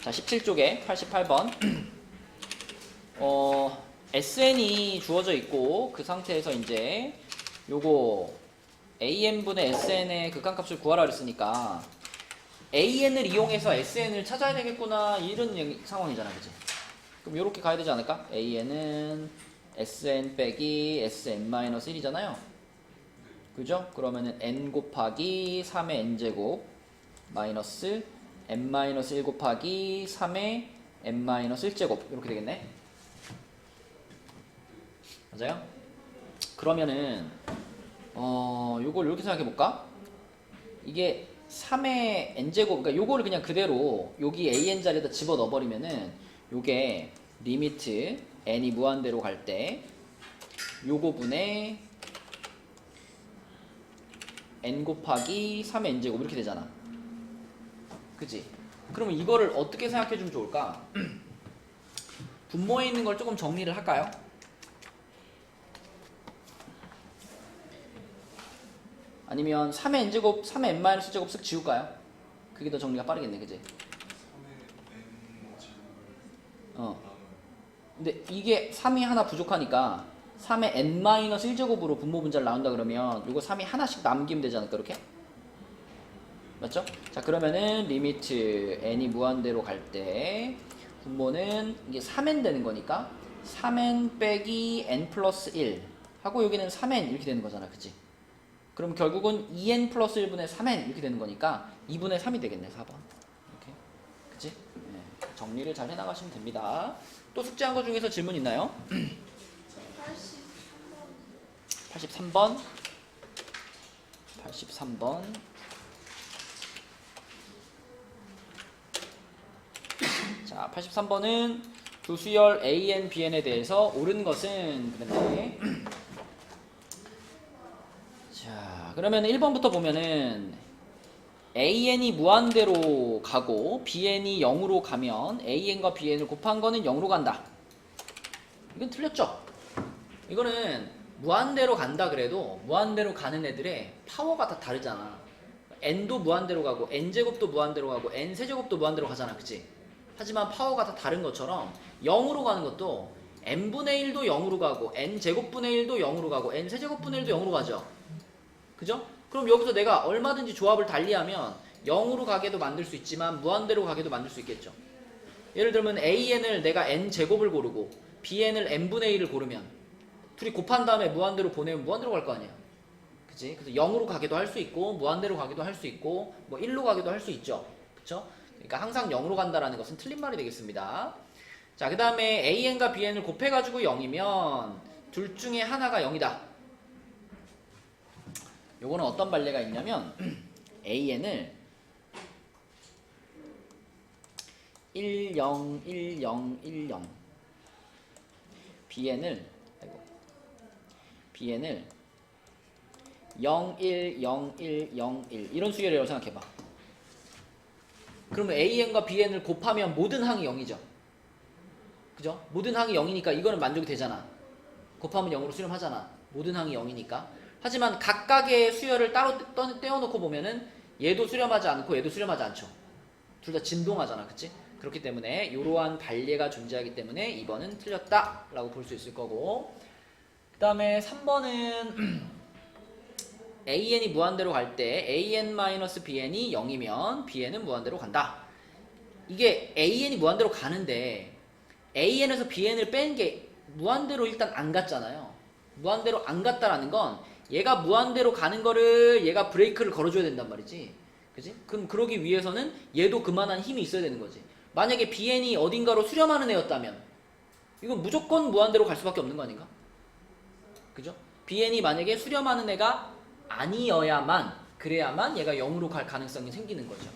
자, 17쪽에 88번. SN이 주어져 있고 그 상태에서 이제 요거 AN분의 SN의 극한값을 구하라 그랬으니까 AN을 이용해서 SN을 찾아야 되겠구나 이런 상황이잖아, 그치? 그럼 요렇게 가야 되지 않을까? AN은 SN 빼기 SN-1이잖아요. 그죠? 그러면은 N 곱하기 3의 N제곱 마이너스 N-1 곱하기 3의 N-1제곱 이렇게 되겠네. 맞아요? 그러면은 요걸 이렇게 생각해 볼까? 이게 3의 n제곱, 그러니까 요거를 그냥 그대로 여기 an 자리에다 집어 넣어 버리면은 요게 리미트 n이 무한대로 갈 때 요거 분의 n 곱하기 3의 n제곱 이렇게 되잖아. 그치? 그러면 이거를 어떻게 생각해 주면 좋을까? 분모에 있는 걸 조금 정리를 할까요? 아니면 3의 n제곱, 3의 n-제곱 쓱 지울까요? 그게 더 정리가 빠르겠네, 그지? 근데 이게 3이 하나 부족하니까 3의 n-1제곱으로 분모 분자를 나온다 그러면 이거 3이 하나씩 남기면 되지 않을까, 이렇게? 맞죠? 자, 그러면은 리미트 n이 무한대로 갈 때 분모는 이게 3n 되는 거니까 3n 빼기 n 플러스 1 하고 여기는 3n 이렇게 되는 거잖아, 그치? 그럼 결국은 2n 플러스 1분의 3n 이렇게 되는 거니까 2분의 3이 되겠네, 4번. 이렇게. 그치? 네. 정리를 잘 해나가시면 됩니다. 또 숙제한 거 중에서 질문 있나요? 83번. 83번. 자, 83번은 조수열 AN, BN에 대해서 옳은 것은 그랬네. 자, 그러면 1번부터 보면은 AN이 무한대로 가고 BN이 0으로 가면 AN과 BN을 곱한 거는 0으로 간다. 이건 틀렸죠? 이거는 무한대로 간다 그래도 무한대로 가는 애들의 파워가 다 다르잖아. N도 무한대로 가고 N제곱도 무한대로 가고 N세제곱도 무한대로 가잖아, 그치? 하지만 파워가 다 다른 것처럼 0으로 가는 것도 N분의 1도 0으로 가고 N제곱분의 1도 0으로 가고 N세제곱분의 1도 0으로 가죠. 그죠? 그럼 여기서 내가 얼마든지 조합을 달리하면 0으로 가게도 만들 수 있지만 무한대로 가게도 만들 수 있겠죠. 예를 들면 AN을 내가 N제곱을 고르고 BN을 N분의 1을 고르면 둘이 곱한 다음에 무한대로 보내면 무한대로 갈 거 아니야. 그치? 그래서 0으로 가기도 할 수 있고 무한대로 가기도 할 수 있고 뭐 1로 가기도 할 수 있죠. 그쵸? 그러니까 항상 0으로 간다라는 것은 틀린 말이 되겠습니다. 자, 그 다음에 AN과 BN을 곱해가지고 0이면 둘 중에 하나가 0이다. 요거는 어떤 발레가 있냐면 AN을 1, 0, 1, 0, 1, 0 BN을 0, 1, 0, 1, 0, 1 이런 수열이라고 생각해봐. 그러면 AN과 BN을 곱하면 모든 항이 0이죠. 그죠? 모든 항이 0이니까 이거는 만족이 되잖아. 곱하면 0으로 수렴하잖아. 모든 항이 0이니까. 하지만 각각의 수열을 따로 떼어놓고 보면은 얘도 수렴하지 않고 얘도 수렴하지 않죠. 둘 다 진동하잖아, 그치? 그렇기 때문에 이러한 발례가 존재하기 때문에 2번은 틀렸다 라고 볼 수 있을 거고, 그 다음에 3번은 AN이 무한대로 갈 때 AN-BN이 0이면 BN은 무한대로 간다. 이게 AN이 무한대로 가는데 AN에서 BN을 뺀 게 무한대로 일단 안 갔잖아요. 무한대로 안 갔다라는 건 얘가 무한대로 가는 거를 얘가 브레이크를 걸어줘야 된단 말이지. 그지? 그럼 그러기 위해서는 얘도 그만한 힘이 있어야 되는 거지. 만약에 BN이 어딘가로 수렴하는 애였다면 이건 무조건 무한대로 갈 수밖에 없는 거 아닌가? 그죠? BN이 만약에 수렴하는 애가 아니어야만, 그래야만 얘가 0으로 갈 가능성이 생기는 거죠.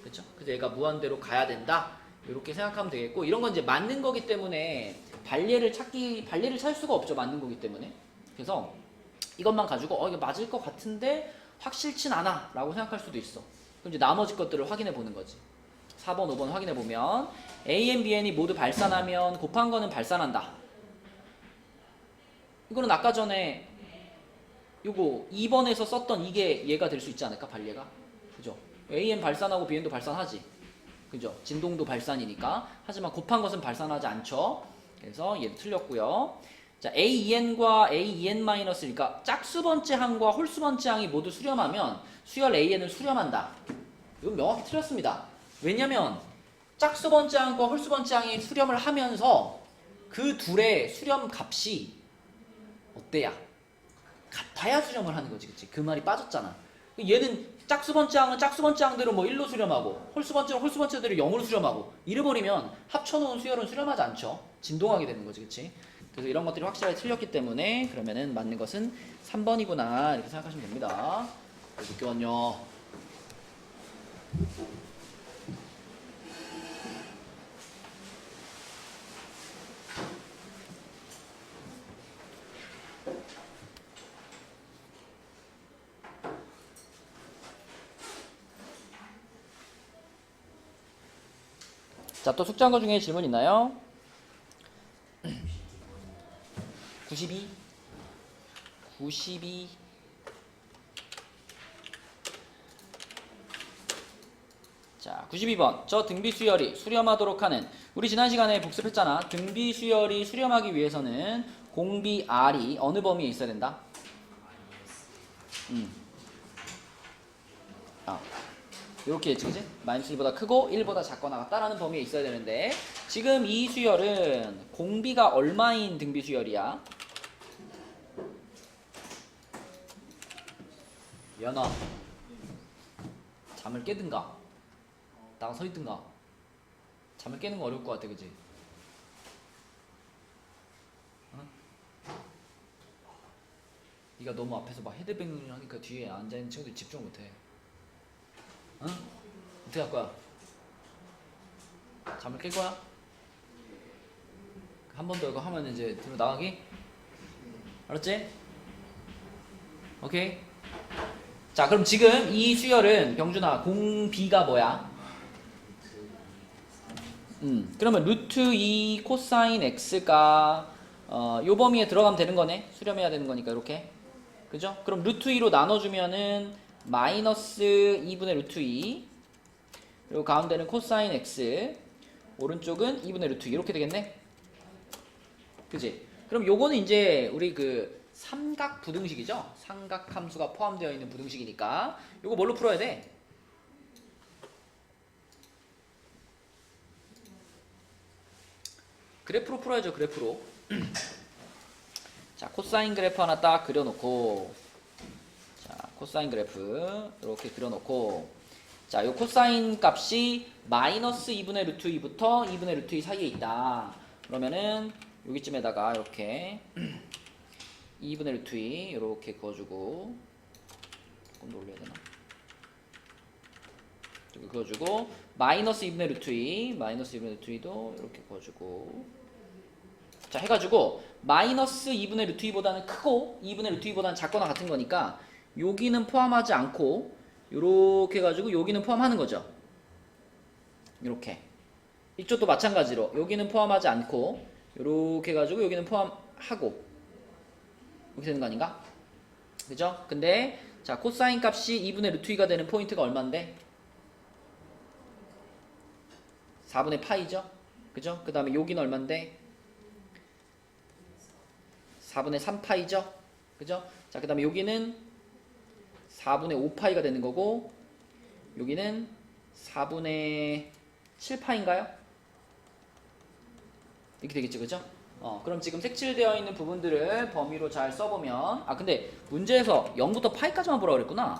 그렇죠? 그래서 얘가 무한대로 가야 된다. 이렇게 생각하면 되겠고, 이런 건 이제 맞는 거기 때문에 발례를 찾을 수가 없죠. 맞는 거기 때문에. 그래서 이것만 가지고 이게 맞을 것 같은데 확실치 않아 라고 생각할 수도 있어. 그럼 이제 나머지 것들을 확인해 보는 거지. 4번, 5번 확인해 보면 AN, BN이 모두 발산하면 곱한 거는 발산한다. 이거는 아까 전에 요거 2번에서 썼던 이게 얘가 될 수 있지 않을까? 발례가. 그죠? AN 발산하고 BN도 발산하지. 그죠? 진동도 발산이니까. 하지만 곱한 것은 발산하지 않죠. 그래서 얘도 틀렸고요. 자, AEN과 AEN-, 그러니까 짝수 번째 항과 홀수 번째 항이 모두 수렴하면 수열 AN을 수렴한다. 이건 명확히 틀렸습니다. 왜냐면 짝수 번째 항과 홀수 번째 항이 수렴을 하면서 그 둘의 수렴 값이 어때야? 같아야 수렴을 하는 거지, 그치? 그 말이 빠졌잖아. 얘는 짝수 번째 항은 짝수 번째 항대로 뭐 1로 수렴하고 홀수 번째는 홀수 번째대로 0으로 수렴하고 이래버리면 합쳐놓은 수열은 수렴하지 않죠. 진동하게 되는 거지, 그치? 그래서 이런 것들이 확실하게 틀렸기 때문에 그러면은 맞는 것은 3번이구나 이렇게 생각하시면 됩니다. 늦게 왔냐? 자, 또 숙제한 거 중에 질문 있나요? 92. 자, 92번. 저 등비 수열이 수렴하도록 하는, 우리 지난 시간에 복습했잖아. 등비 수열이 수렴하기 위해서는 공비 R이 어느 범위에 있어야 된다? 이렇게 했지, 그지? 마이너스 1보다 크고 1보다 작거나 같다라는 범위에 있어야 되는데, 지금 이 수열은 공비가 얼마인 등비 수열이야? 연아, 잠을 깨든가 나가 서 있든가. 잠을 깨는 거 어려울 것 같아, 그지? 어? 네가 너무 앞에서 막 헤드뱅을 하니까 뒤에 앉아있는 친구들이 집중 못해. 응? 어떻게 할 거야? 잠을 깰 거야? 한 번 더 이거 하면 이제 뒤로 나가기? 알았지? 오케이? 자, 그럼 지금 이 수열은 병준아 공비가 뭐야? 그러면 루트 2 코사인 x가 요 범위에 들어가면 되는 거네. 수렴해야 되는 거니까 이렇게. 그죠? 그럼 루트 2로 나눠주면은 마이너스 2분의 루트 2, 그리고 가운데는 코사인 x, 오른쪽은 2분의 루트 2 이렇게 되겠네. 그지? 그럼 요거는 이제 우리 그 삼각 부등식이죠? 삼각 함수가 포함되어 있는 부등식이니까 요거 뭘로 풀어야 돼? 그래프로 풀어야죠, 그래프로. 자, 코사인 그래프 하나 딱 그려놓고, 자, 코사인 그래프 이렇게 그려놓고, 자, 요 코사인 값이 마이너스 2분의 루트 2부터 2분의 루트 2 사이에 있다. 그러면은 여기쯤에다가 이렇게 2분의 루트 2 이렇게 그어주고, 조금 더 올려야 되나? 이렇게 그어주고, 마이너스 2분의 루트 2, 마이너스 2분의 루트 2도 이렇게 그어주고, 자, 해가지고 마이너스 2분의 루트 2보다는 크고 2분의 루트 2보다는 작거나 같은 거니까 여기는 포함하지 않고 요렇게 해가지고 여기는 포함하는 거죠. 이렇게. 이쪽도 마찬가지로 여기는 포함하지 않고 요렇게 해가지고 여기는 포함하고 이렇게 되는 거 아닌가? 그죠? 근데 자, 코사인 값이 2분의 루트 2가 되는 포인트가 얼만데? 4분의 파이죠? 그죠? 그 다음에 여기는 얼만데? 4분의 3파이죠? 그죠? 자, 그 다음에 여기는 4분의 5파이가 되는 거고, 여기는 4분의 7파인가요? 이렇게 되겠죠, 그죠? 그럼 지금 색칠되어 있는 부분들을 범위로 잘 써보면, 근데 문제에서 0부터 파이까지만 보라고 그랬구나.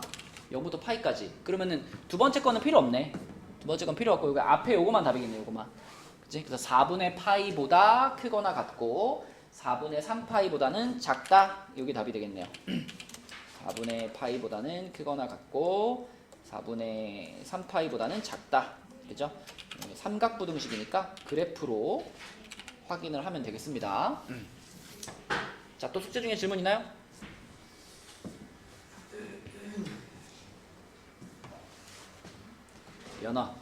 0부터 파이까지. 그러면은 두 번째 거는 필요 없네. 두 번째 건 필요 없고, 여기 앞에 요거만 답이겠네, 요거만. 그치? 그래서 4분의 파이보다 크거나 같고, 4분의 3파이보다는 작다. 여기 답이 되겠네요. 4분의 파이보다는 크거나 같고 4분의 3파이보다는 작다. 그죠? 삼각부등식이니까 그래프로 확인을 하면 되겠습니다. 자, 또 숙제 중에 질문 있나요? 연아,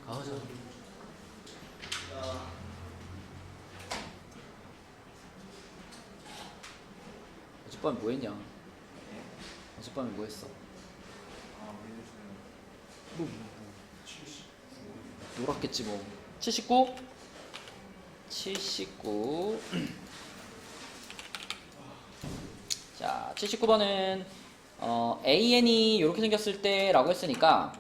가자. 어젯밤에 뭐 했냐? 어젯밤에 뭐 했어? 뭐. 놀았겠지 뭐. 79 자, 79번은 AN이 이렇게 생겼을 때 라고 했으니까,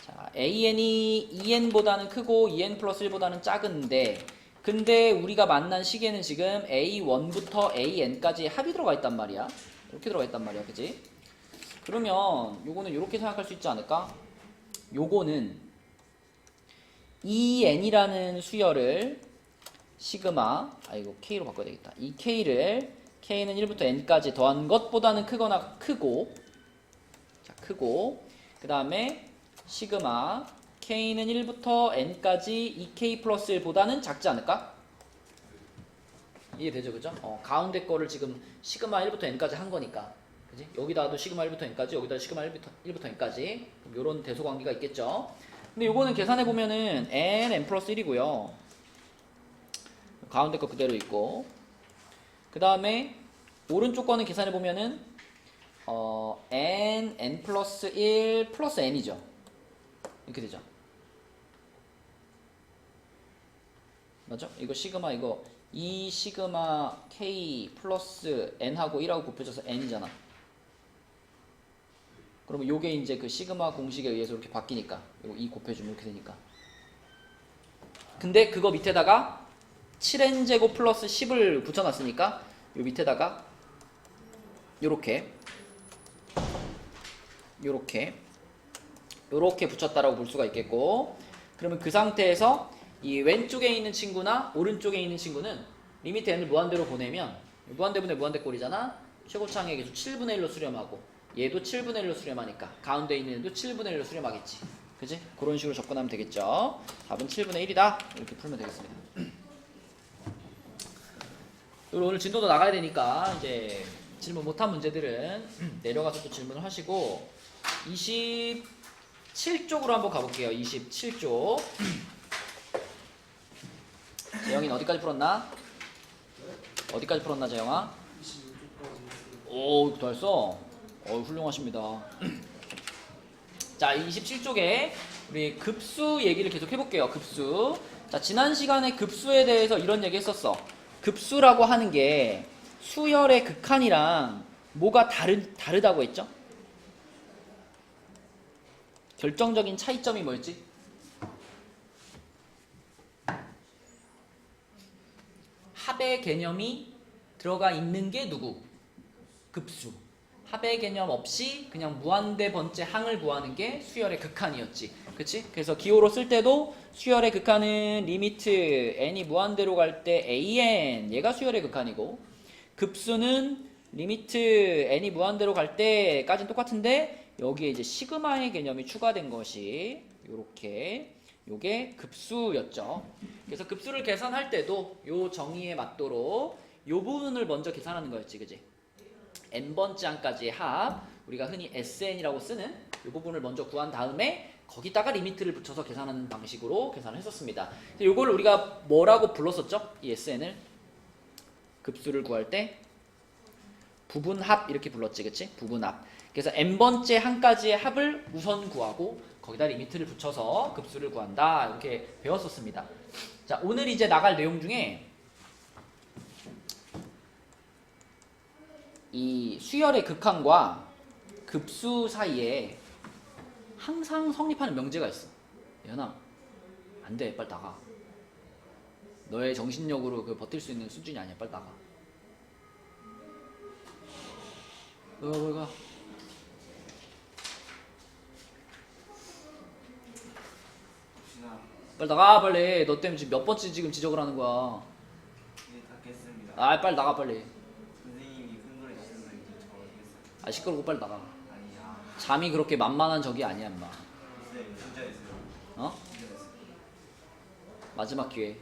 자, AN이 EN보다는 크고 EN 플러스 1보다는 작은데, 근데 우리가 만난 시계는 지금 A1부터 AN까지 합이 들어가 있단 말이야. 이렇게 들어가 있단 말이야, 그지? 그러면 요거는 이렇게 생각할 수 있지 않을까? 요거는 EN이라는 수열을 시그마, 이거 K로 바꿔야 되겠다. 이 K를, K는 1부터 N까지 더한 것보다는 크거나 크고, 자, 크고, 그 다음에 시그마, K는 1부터 N까지 2K 플러스 1보다는 작지 않을까? 이해되죠, 그죠? 가운데 거를 지금 시그마 1부터 N까지 한 거니까. 그지? 여기다도 시그마 1부터 N까지, 여기다 시그마 1부터 N까지. 요런 대소관계가 있겠죠. 근데 요거는 계산해보면은 N 플러스 1이고요. 가운데 거 그대로 있고, 그 다음에 오른쪽 거는 계산해보면은 N 플러스 1 플러스 N이죠. 이렇게 되죠. 맞죠? 이거 시그마, 이거 2 시그마 K 플러스 N하고 1하고 곱해져서 N이잖아. 그러면 요게 이제 그 시그마 공식에 의해서 이렇게 바뀌니까, 요거 2 곱해주면 이렇게 되니까. 근데 그거 밑에다가 7n제곱 플러스 10을 붙여놨으니까 요 밑에다가 요렇게 붙였다라고 볼 수가 있겠고, 그러면 그 상태에서 이 왼쪽에 있는 친구나 오른쪽에 있는 친구는 리미트 n을 무한대로 보내면 무한대분의 무한대꼴이잖아. 최고차항의 계수 7분의 1로 수렴하고 얘도 7분의 1로 수렴하니까 가운데 있는 애도 7분의 1로 수렴하겠지. 그지? 그런 식으로 접근하면 되겠죠. 답은 7분의 1이다. 이렇게 풀면 되겠습니다. 오늘 진도도 나가야 되니까 이제 질문 못한 문제들은 내려가서 또 질문을 하시고 27쪽으로 한번 가볼게요. 27쪽. 재영이는 어디까지 풀었나? 어디까지 풀었나, 재영아? 오, 더 했어? 훌륭하십니다. 자, 27쪽에 우리 급수 얘기를 계속 해볼게요. 급수. 자, 지난 시간에 급수에 대해서 이런 얘기 했었어. 급수라고 하는 게 수열의 극한이랑 뭐가 다르다고 했죠? 결정적인 차이점이 뭐였지? 합의 개념이 들어가 있는 게 누구? 급수. 합의 개념 없이 그냥 무한대 번째 항을 구하는 게 수열의 극한이었지. 그치? 그래서 기호로 쓸 때도 수열의 극한은 리미트 n이 무한대로 갈 때 an, 얘가 수열의 극한이고, 급수는 리미트 n이 무한대로 갈 때까지는 똑같은데 여기에 이제 시그마의 개념이 추가된 것이 요게 급수였죠. 그래서 급수를 계산할 때도 요 정의에 맞도록 요 부분을 먼저 계산하는 거였지, 그지? n번째 항까지의 합, 우리가 흔히 SN이라고 쓰는 이 부분을 먼저 구한 다음에 거기다가 리미트를 붙여서 계산하는 방식으로 계산을 했었습니다. 이걸 우리가 뭐라고 불렀었죠? 이 SN을 급수를 구할 때 부분합 이렇게 불렀지, 그치? 부분합. 그래서 n번째 항까지의 합을 우선 구하고 거기다 리미트를 붙여서 급수를 구한다, 이렇게 배웠었습니다. 자, 오늘 이제 나갈 내용 중에 이 수열의 극한과 급수 사이에 항상 성립하는 명제가 있어. 예은아, 안 돼, 빨리 나가. 너의 정신력으로 그 버틸 수 있는 수준이 아니야, 빨리 나가. 빨리 가. 빨리 나가, 빨리. 너 때문에 지금 몇 번째 지금 지적을 하는 거야. 네, 닫겠습니다. 빨리 나가, 빨리. 선생님이 큰 소리 치는 거 이제 저 어디겠어요? 시끄럽고 빨리 나가. 아니야. 잠이 그렇게 만만한 적이 아니야, 임마. 선생님 진짜 있어요. 어? 진짜 있어요. 마지막 기회. 네.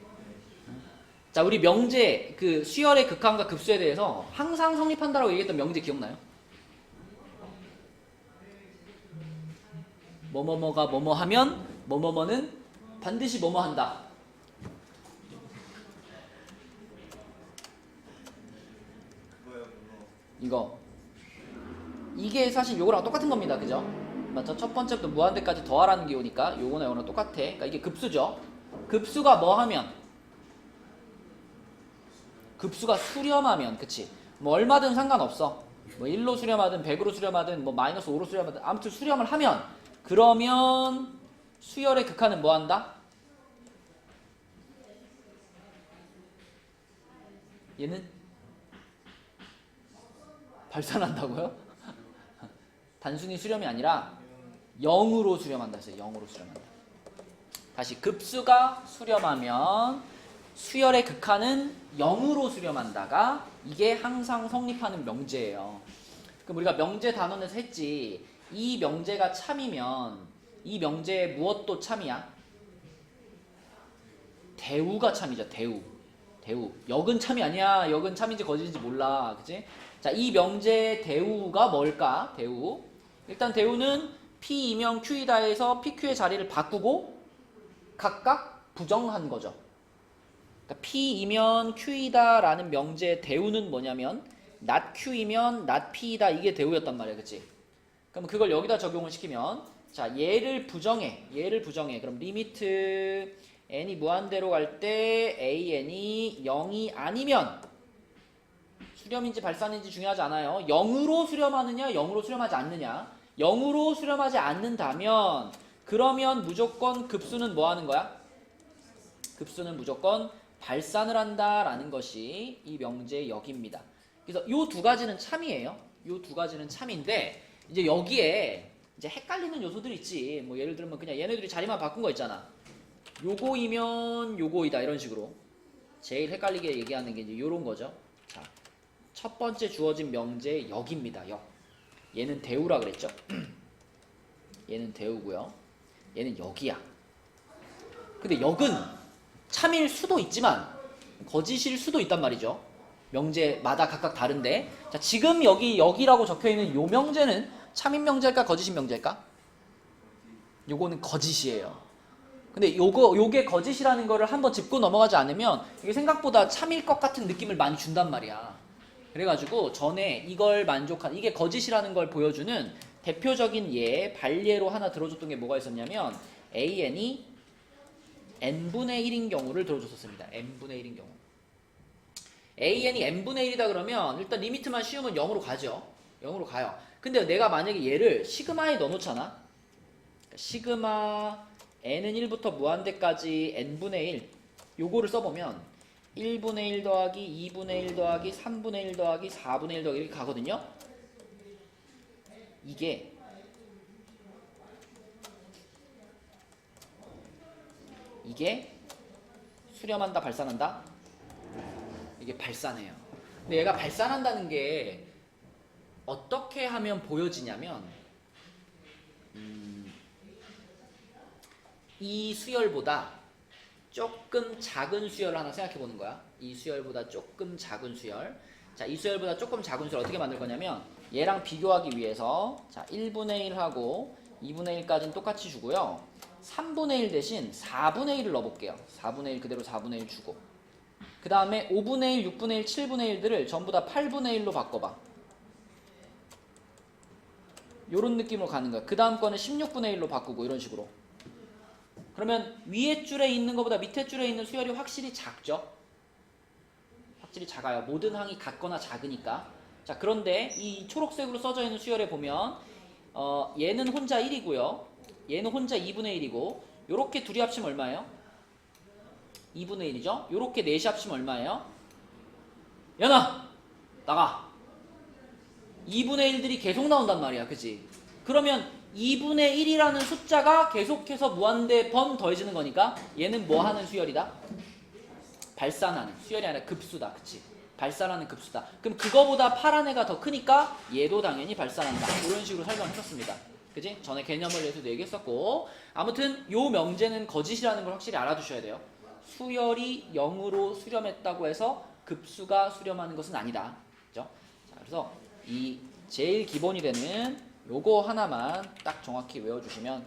자, 우리 명제, 그 수열의 극한과 급수에 대해서 항상 성립한다라고 얘기했던 명제 기억나요? 뭐뭐뭐가 뭐뭐 하면 뭐뭐뭐는 반드시 뭐뭐 한다. 그거요, 그거. 이거. 이게 사실 요거랑 똑같은 겁니다. 그죠? 맞죠? 첫 번째부터 무한대까지 더하라는 기호니까 요거나 요거나 똑같아. 그러니까 이게 급수죠. 급수가 뭐 하면? 급수가 수렴하면, 그치? 뭐 얼마든 상관없어. 뭐 1로 수렴하든 100으로 수렴하든 뭐 마이너스 5로 수렴하든 아무튼 수렴을 하면, 그러면 수열의 극한은 뭐 한다? 얘는 발산한다고요? 단순히 수렴이 아니라 0으로 수렴한다 했어요. 0으로 수렴한다. 다시 급수가 수렴하면 수열의 극한은 0으로 수렴한다가 이게 항상 성립하는 명제예요. 그럼 우리가 명제 단원에서 했지. 이 명제가 참이면 이 명제의 무엇도 참이야? 대우가 참이죠. 대우. 역은 참이 아니야. 역은 참인지 거짓인지 몰라. 그치? 자, 이 명제의 대우가 뭘까? 대우. 일단 대우는 P이면 Q이다에서 PQ의 자리를 바꾸고 각각 부정한 거죠. 그러니까 P이면 Q이다라는 명제의 대우는 뭐냐면 not Q이면 not P이다. 이게 대우였단 말이야. 그치? 그럼 그걸 여기다 적용을 시키면 자, 얘를 부정해. 그럼 리미트 n이 무한대로 갈 때 an이 0이 아니면 수렴인지 발산인지 중요하지 않아요. 0으로 수렴하느냐 0으로 수렴하지 않느냐. 0으로 수렴하지 않는다면 그러면 무조건 급수는 뭐 하는 거야? 급수는 무조건 발산을 한다라는 것이 이 명제의 역입니다. 그래서 이 두 가지는 참이에요. 이 두 가지는 참인데 이제 여기에 이제 헷갈리는 요소들이 있지. 뭐 예를 들면 그냥 얘네들이 자리만 바꾼 거 있잖아. 요거이면 요거이다 이런 식으로 제일 헷갈리게 얘기하는 게 이제 요런 거죠. 자, 첫 번째 주어진 명제의 역입니다. 역. 얘는 대우라 그랬죠. 얘는 대우고요. 얘는 역이야. 근데 역은 참일 수도 있지만 거짓일 수도 있단 말이죠. 명제마다 각각 다른데 자, 지금 여기 역이라고 적혀있는 요 명제는 참인 명제일까 거짓인 명제일까? 요거는 거짓이에요. 근데 요게 거짓이라는 거를 한번 짚고 넘어가지 않으면 이게 생각보다 참일 것 같은 느낌을 많이 준단 말이야. 그래가지고 전에 이걸 이게 거짓이라는 걸 보여주는 대표적인 예, 발예로 하나 들어줬던 게 뭐가 있었냐면 an이 n분의 1인 경우를 들어줬었습니다. n분의 1인 경우. an이 n분의 1이다 그러면 일단 리미트만 씌우면 0으로 가죠. 0으로 가요. 근데 내가 만약에 얘를 시그마에 넣어놓잖아. 시그마 n은 1부터 무한대까지 n분의 1 요거를 써보면 1분의 1 더하기 2분의 1 더하기 3분의 1 더하기 4분의 1 더하기 이렇게 가거든요. 이게 수렴한다 발산한다? 이게 발산해요. 근데 얘가 발산한다는 게 어떻게 하면 보여지냐면 이 수열보다 조금 작은 수열을 하나 생각해 보는 거야. 이 수열보다 조금 작은 수열. 자, 이 수열보다 조금 작은 수열 어떻게 만들 거냐면 얘랑 비교하기 위해서 자, 1분의 1하고 2분의 1까지는 똑같이 주고요. 3분의 1 대신 4분의 1을 넣어볼게요. 4분의 1 그대로 4분의 1 주고 그 다음에 5분의 1, 6분의 1, 7분의 1들을 전부 다 8분의 1로 바꿔봐. 요런 느낌으로 가는 거야. 그 다음 거는 16분의 1로 바꾸고 이런 식으로. 그러면 위에 줄에 있는 것보다 밑에 줄에 있는 수열이 확실히 작죠? 확실히 작아요. 모든 항이 같거나 작으니까. 자, 그런데 이 초록색으로 써져 있는 수열에 보면 얘는 혼자 1이고요. 얘는 혼자 2분의 1이고 요렇게 둘이 합치면 얼마예요? 2분의 1이죠? 요렇게 넷이 합치면 얼마예요? 연아! 나가! 2분의 1들이 계속 나온단 말이야. 그치? 그러면 2분의 1이라는 숫자가 계속해서 무한대 번 더해지는 거니까 얘는 뭐 하는 수열이다? 발산하는 수열이 아니라 급수다. 그치? 발산하는 급수다. 그럼 그거보다 파란 애가 더 크니까 얘도 당연히 발산한다. 이런 식으로 설명을 했었습니다. 그치? 전에 개념을 위해서도 얘기했었고 아무튼 요 명제는 거짓이라는 걸 확실히 알아두셔야 돼요. 수열이 0으로 수렴했다고 해서 급수가 수렴하는 것은 아니다. 그죠? 자, 그래서 이 제일 기본이 되는 요거 하나만 딱 정확히 외워주시면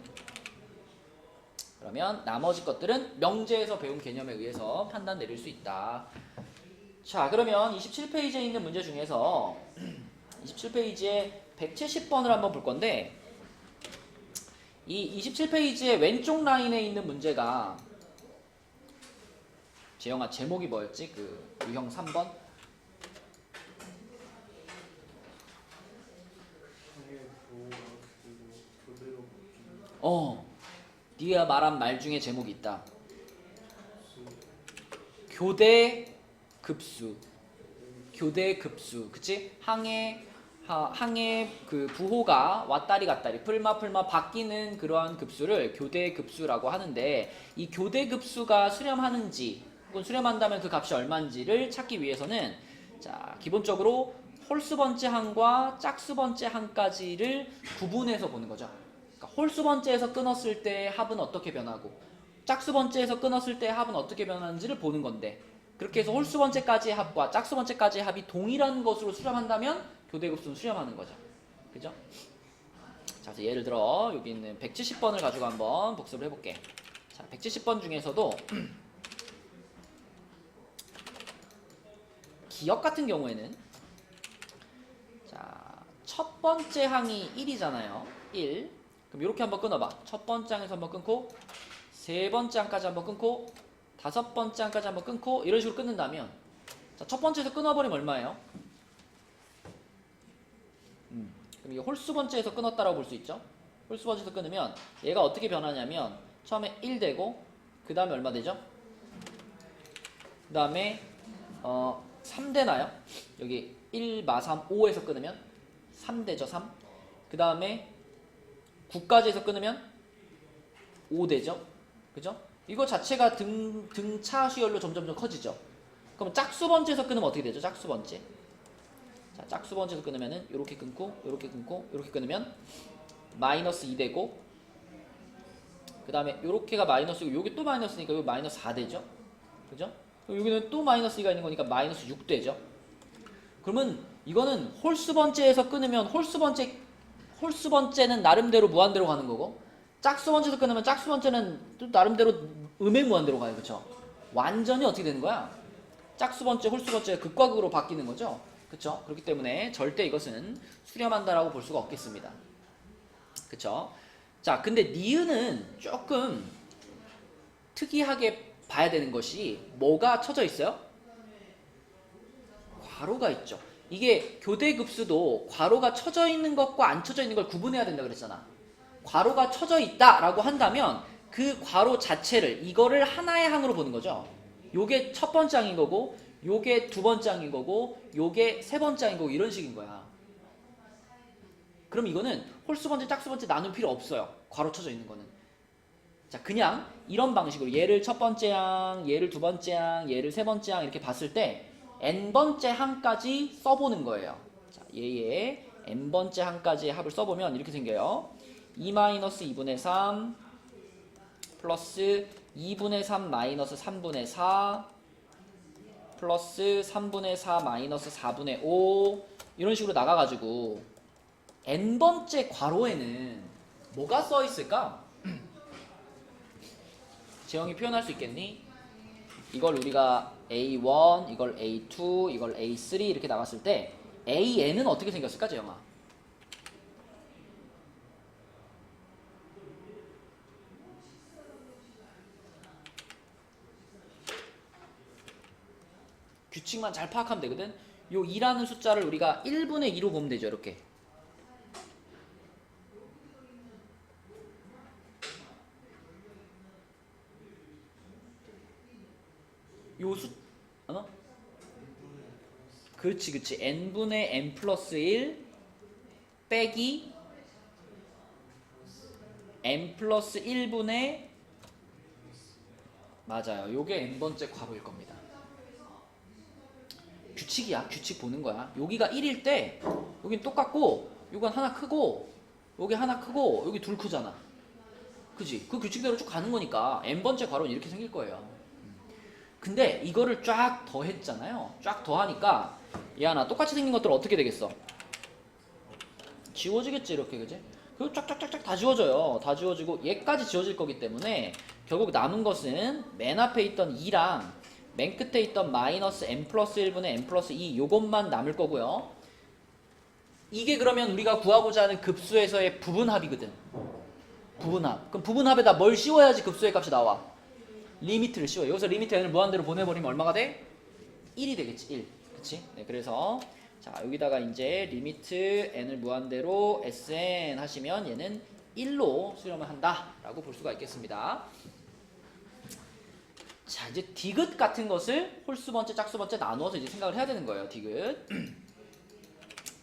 그러면 나머지 것들은 명제에서 배운 개념에 의해서 판단 내릴 수 있다. 자, 그러면 27페이지에 있는 문제 중에서 27페이지에 170번을 한번 볼 건데 이 27페이지의 왼쪽 라인에 있는 문제가 재영아 제목이 뭐였지? 그 유형 3번? 네가 말한 말 중에 제목이 있다. 교대 급수. 교대 급수. 그치? 항해 그 부호가 왔다리 갔다리 풀마 바뀌는 그러한 급수를 교대 급수라고 하는데, 이 교대 급수가 수렴하는지 혹은 수렴한다면 그 값이 얼마인지를 찾기 위해서는 자, 기본적으로 홀수 번째 항과 짝수 번째 항까지를 구분해서 보는 거죠. 그러니까 홀수 번째에서 끊었을 때 합은 어떻게 변하고 짝수 번째에서 끊었을 때 합은 어떻게 변하는지를 보는 건데, 그렇게 해서 홀수 번째까지의 합과 짝수 번째까지의 합이 동일한 것으로 수렴한다면 교대급수는 수렴하는 거죠. 그죠? 자, 그래서 예를 들어 여기 있는 170번을 가지고 한번 복습을 해볼게. 자, 170번 중에서도 기억 같은 경우에는 자, 첫 번째 항이 1이잖아요. 1. 그럼 이렇게 한번 끊어봐. 첫 번째 항에서 한번 끊고, 세 번째 항까지 한번 끊고, 다섯 번째 항까지 한번 끊고, 이런 식으로 끊는다면, 자, 첫 번째에서 끊어버리면 얼마예요? 그럼 이게 홀수 번째에서 끊었다라고 볼 수 있죠? 홀수 번째에서 끊으면 얘가 어떻게 변하냐면 처음에 1 되고, 그 다음에 얼마 되죠? 그 다음에 3 되나요? 여기 1, 마 3, 5에서 끊으면 3 되죠, 3. 그 다음에 9까지 해서 끊으면 5 되죠? 그죠? 이거 자체가 등차 수열로 점점 커지죠? 그럼 짝수 번째에서 끊으면 어떻게 되죠? 짝수 번째. 자, 짝수 번째에서 끊으면은 요렇게 끊고, 요렇게 끊고, 요렇게 끊으면 마이너스 2 되고, 그 다음에 요렇게가 마이너스고, 요게 또 마이너스니까 요게 마이너스 4 되죠? 그죠? 여기는 또 마이너스 2가 있는 거니까 마이너스 6 되죠? 그러면 이거는 홀수 번째에서 끊으면 홀수 번째는 나름대로 무한대로 가는 거고, 짝수 번째에서 끊으면 짝수 번째는 또 나름대로 음행무한대로 가요. 그쵸? 완전히 어떻게 되는 거야? 짝수 번째, 홀수 번째가 극과 극으로 바뀌는 거죠? 그쵸? 그렇기 때문에 절대 이것은 수렴한다라고 볼 수가 없겠습니다. 그쵸? 자, 근데 니은은 조금 특이하게 봐야 되는 것이 뭐가 쳐져 있어요? 괄호가 있죠. 이게 교대급수도 괄호가 쳐져 있는 것과 안 쳐져 있는 걸 구분해야 된다 그랬잖아. 괄호가 쳐져 있다라고 한다면 그 괄호 자체를, 이거를 하나의 항으로 보는 거죠. 요게 첫 번째 항인 거고, 요게 두 번째 항인 거고, 요게 세 번째 항인 거고, 이런 식인 거야. 그럼 이거는 홀수 번째, 짝수 번째 나눌 필요 없어요. 괄호 쳐져 있는 거는. 자, 그냥 이런 방식으로 얘를 첫 번째 항, 얘를 두 번째 항, 얘를 세 번째 항 이렇게 봤을 때 n번째 항까지 써보는 거예요. 자, 얘의 n번째 항까지의 합을 써보면 이렇게 생겨요. 2-2분의 3 플러스 2분의 3 마이너스 3분의 4 플러스 3분의 4 마이너스 4분의 5 이런 식으로 나가가지고 n번째 괄호에는 뭐가 써있을까? 재영이 표현할 수 있겠니? 이걸 우리가 A1, 이걸 A2, 이걸 A3 이렇게 나갔을 때 AN은 어떻게 생겼을까, 재영아? 규칙만 잘 파악하면 되거든. 요 2라는 숫자를 우리가 1분의 2로 보면 되죠, 이렇게. 요 그렇지. n분의 n 플러스 1 빼기 n 플러스 1분의, 맞아요. 요게 n번째 괄호일 겁니다. 규칙이야. 규칙 보는 거야. 여기가 1일 때 여긴 똑같고, 요건 하나 크고, 여기 하나 크고, 여기 둘 크잖아. 그지? 그 규칙대로 쭉 가는 거니까 n번째 괄호는 이렇게 생길 거예요. 근데 이거를 쫙 더했잖아요. 쫙 더하니까 얘 하나 똑같이 생긴 것들 어떻게 되겠어? 지워지겠지, 이렇게. 그지? 그리고 쫙쫙쫙쫙 다 지워져요. 다 지워지고 얘까지 지워질 거기 때문에 결국 남은 것은 맨 앞에 있던 2랑 맨 끝에 있던 마이너스 n 플러스 1분의 n 플러스 2 요것만 남을 거고요. 이게 그러면 우리가 구하고자 하는 급수에서의 부분합이거든. 부분합. 그럼 부분합에다 뭘 씌워야지 급수의 값이 나와? 리미트를 씌워요. 여기서 리미트 n을 무한대로 보내버리면 얼마가 돼? 1이 되겠지. 1. 그치? 네, 그래서 자 여기다가 이제 리미트 n을 무한대로 sn 하시면 얘는 1로 수렴을 한다라고 볼 수가 있겠습니다. 자 이제 디귿 같은 것을 홀수번째, 짝수번째 나누어서 이제 생각을 해야 되는 거예요. 디귿.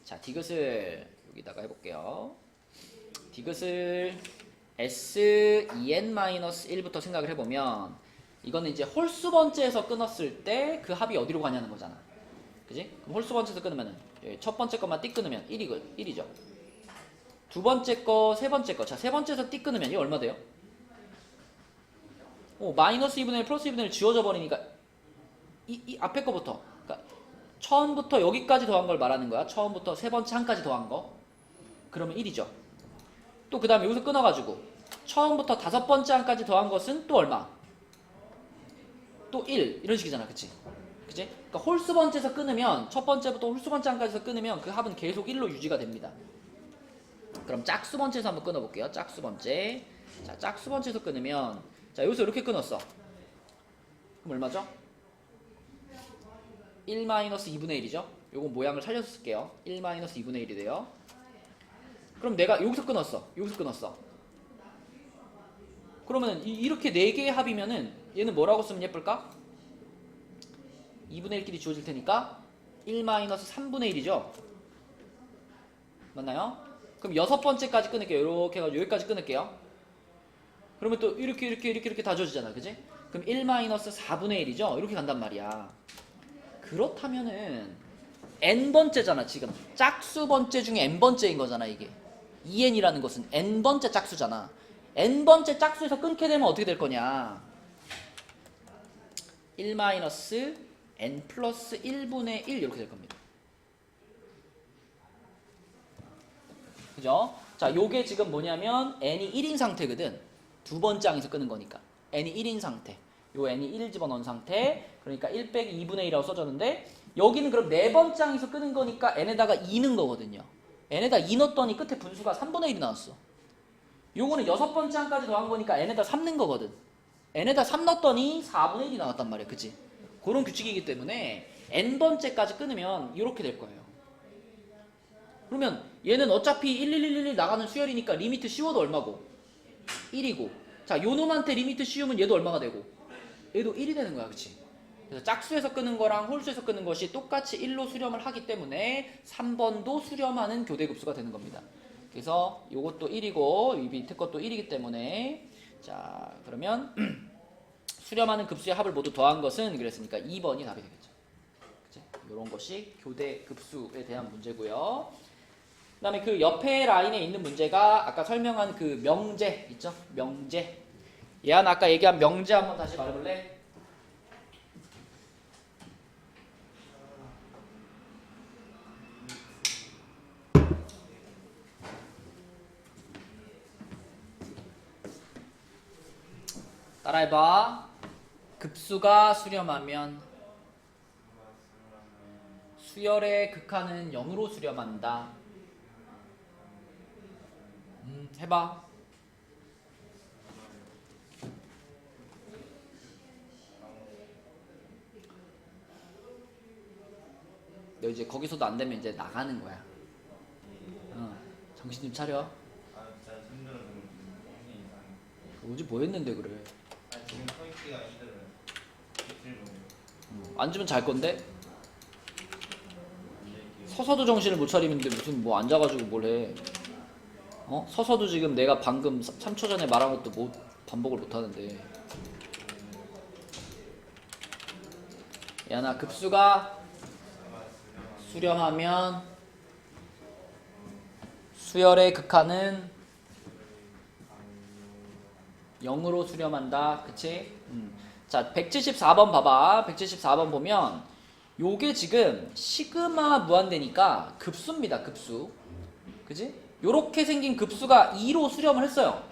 자 디귿을 여기다가 해볼게요. 디귿을 sen-1부터 생각을 해보면 이거는 이제 홀수번째에서 끊었을 때 그 합이 어디로 가냐는 거잖아. 그지? 그럼 홀수번째에서 끊으면은 첫 번째 것만 띡 끊으면 1이죠. 두 번째 거, 세 번째 거. 자, 세 번째에서 띡 끊으면 이게 얼마 돼요? 마이너스 2분의 1, 플러스 2분의 1 지워져 버리니까 이 앞에 거부터. 그러니까 처음부터 여기까지 더한 걸 말하는 거야. 처음부터 세 번째 한까지 더한 거. 그러면 1이죠. 또 그 다음에 여기서 끊어가지고 처음부터 다섯 번째 한까지 더한 것은 또 얼마? 또 1. 이런 식이잖아. 그치? 그치? 그러니까 홀수번째에서 끊으면 첫 번째부터 홀수번째 한까지서 끊으면 그 합은 계속 1로 유지가 됩니다. 그럼 짝수번째에서 한번 끊어볼게요. 짝수번째. 자, 짝수번째에서 끊으면 자, 여기서 이렇게 끊었어. 그럼 얼마죠? 1-2분의 1이죠? 요거 모양을 살려서 쓸게요. 1-2분의 1이 돼요. 그럼 내가 여기서 끊었어. 그러면 이렇게 4개의 합이면은 얘는 뭐라고 쓰면 예쁠까? 2분의 1끼리 주어질 테니까 1-3분의 1이죠? 맞나요? 그럼 여섯 번째까지 끊을게요. 이렇게 해가지고 여기까지 끊을게요. 그러면 또 이렇게 다 주어지잖아. 그지? 그럼 1-4분의 1이죠? 이렇게 간단 말이야. 그렇다면은 n번째잖아. 지금 짝수번째 중에 n번째인 거잖아. 이게 2n이라는 것은 n번째 짝수잖아. n번째 짝수에서 끊게 되면 어떻게 될 거냐? 1-n 플러스 1분의 1 이렇게 될 겁니다. 그죠? 자, 요게 지금 뭐냐면 n이 1인 상태거든. 두 번째 항에서 끄는 거니까. n이 1인 상태. 요 n이 1을 집어넣은 상태. 그러니까 1 빼기 2분의 1이라고 써졌는데 여기는 그럼 네 번째 항에서 끄는 거니까 n에다가 2는 거거든요. n에다 2 넣었더니 끝에 분수가 3분의 1이 나왔어. 요거는 여섯 번째 항까지 더한 거니까 n에다 3 넣은 거거든. n에다 3 넣었더니 4분의 1이 나왔단 말이야. 그치? 그런 규칙이기 때문에 n번째까지 끊으면 이렇게 될 거예요. 그러면 얘는 어차피 11111 나가는 수열이니까 리미트 씌워도 얼마고? 1이고. 자, 요 놈한테 리미트 씌우면 얘도 얼마가 되고? 얘도 1이 되는 거야. 그치? 그래서 짝수에서 끄는 거랑 홀수에서 끄는 것이 똑같이 1로 수렴을 하기 때문에 3번도 수렴하는 교대급수가 되는 겁니다. 그래서 요것도 1이고 이 밑에 것도 1이기 때문에 자, 그러면 수렴하는 급수의 합을 모두 더한 것은 그랬으니까 2번이 답이 되겠죠. 그치? 이런 것이 교대급수에 대한 문제고요. 그 다음에 그 옆에 라인에 있는 문제가 아까 설명한 그 명제 있죠? 명제. 얘한 아까 얘기한 명제 한번 다시 말해볼래? 따라해봐. 급수가 수렴하면 수열의 극한은 0으로 수렴한다. 해봐. 너 이제 거기서도 안 되면 이제 나가는 거야. 정신 좀 차려. 어제 뭐 했는데 그래? 지금 서 있기가 힘들어요. 앉으면 잘 건데? 서서도 정신을 못 차리는데 무슨 뭐 앉아가지고 뭘 해? 서서도 지금 내가 방금 3초 전에 말한 것도 못 반복을 못 하는데. 야, 나 급수가 수렴하면 수열의 극한은 0으로 수렴한다. 그치? 자, 174번 봐봐. 174번 보면 요게 지금 시그마 무한대니까 급수입니다. 급수. 그치? 요렇게 생긴 급수가 2로 수렴을 했어요.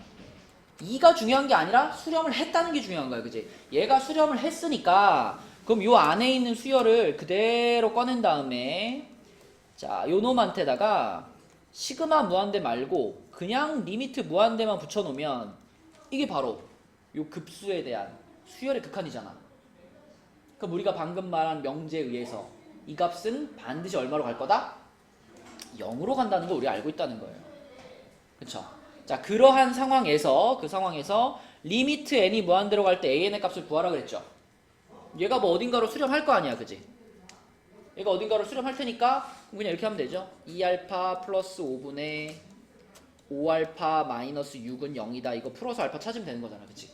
2가 중요한 게 아니라 수렴을 했다는 게 중요한 거야. 그치? 얘가 수렴을 했으니까 그럼 요 안에 있는 수열을 그대로 꺼낸 다음에 자, 요 놈한테다가 시그마 무한대 말고 그냥 리미트 무한대만 붙여놓으면 이게 바로 요 급수에 대한 수열의 극한이잖아. 그럼 우리가 방금 말한 명제에 의해서 이 값은 반드시 얼마로 갈 거다? 0으로 간다는 걸 우리가 알고 있다는 거예요. 그쵸? 자, 그러한 상황에서 그 상황에서 리미트 n이 무한대로 갈 때 an의 값을 구하라 그랬죠. 얘가 뭐 어딘가로 수렴할 거 아니야, 그지? 얘가 어딘가로 수렴할 테니까 그냥 이렇게 하면 되죠. 2알파 플러스 5분의 5알파 마이너스 6은 0이다. 이거 풀어서 알파 찾으면 되는 거잖아, 그치?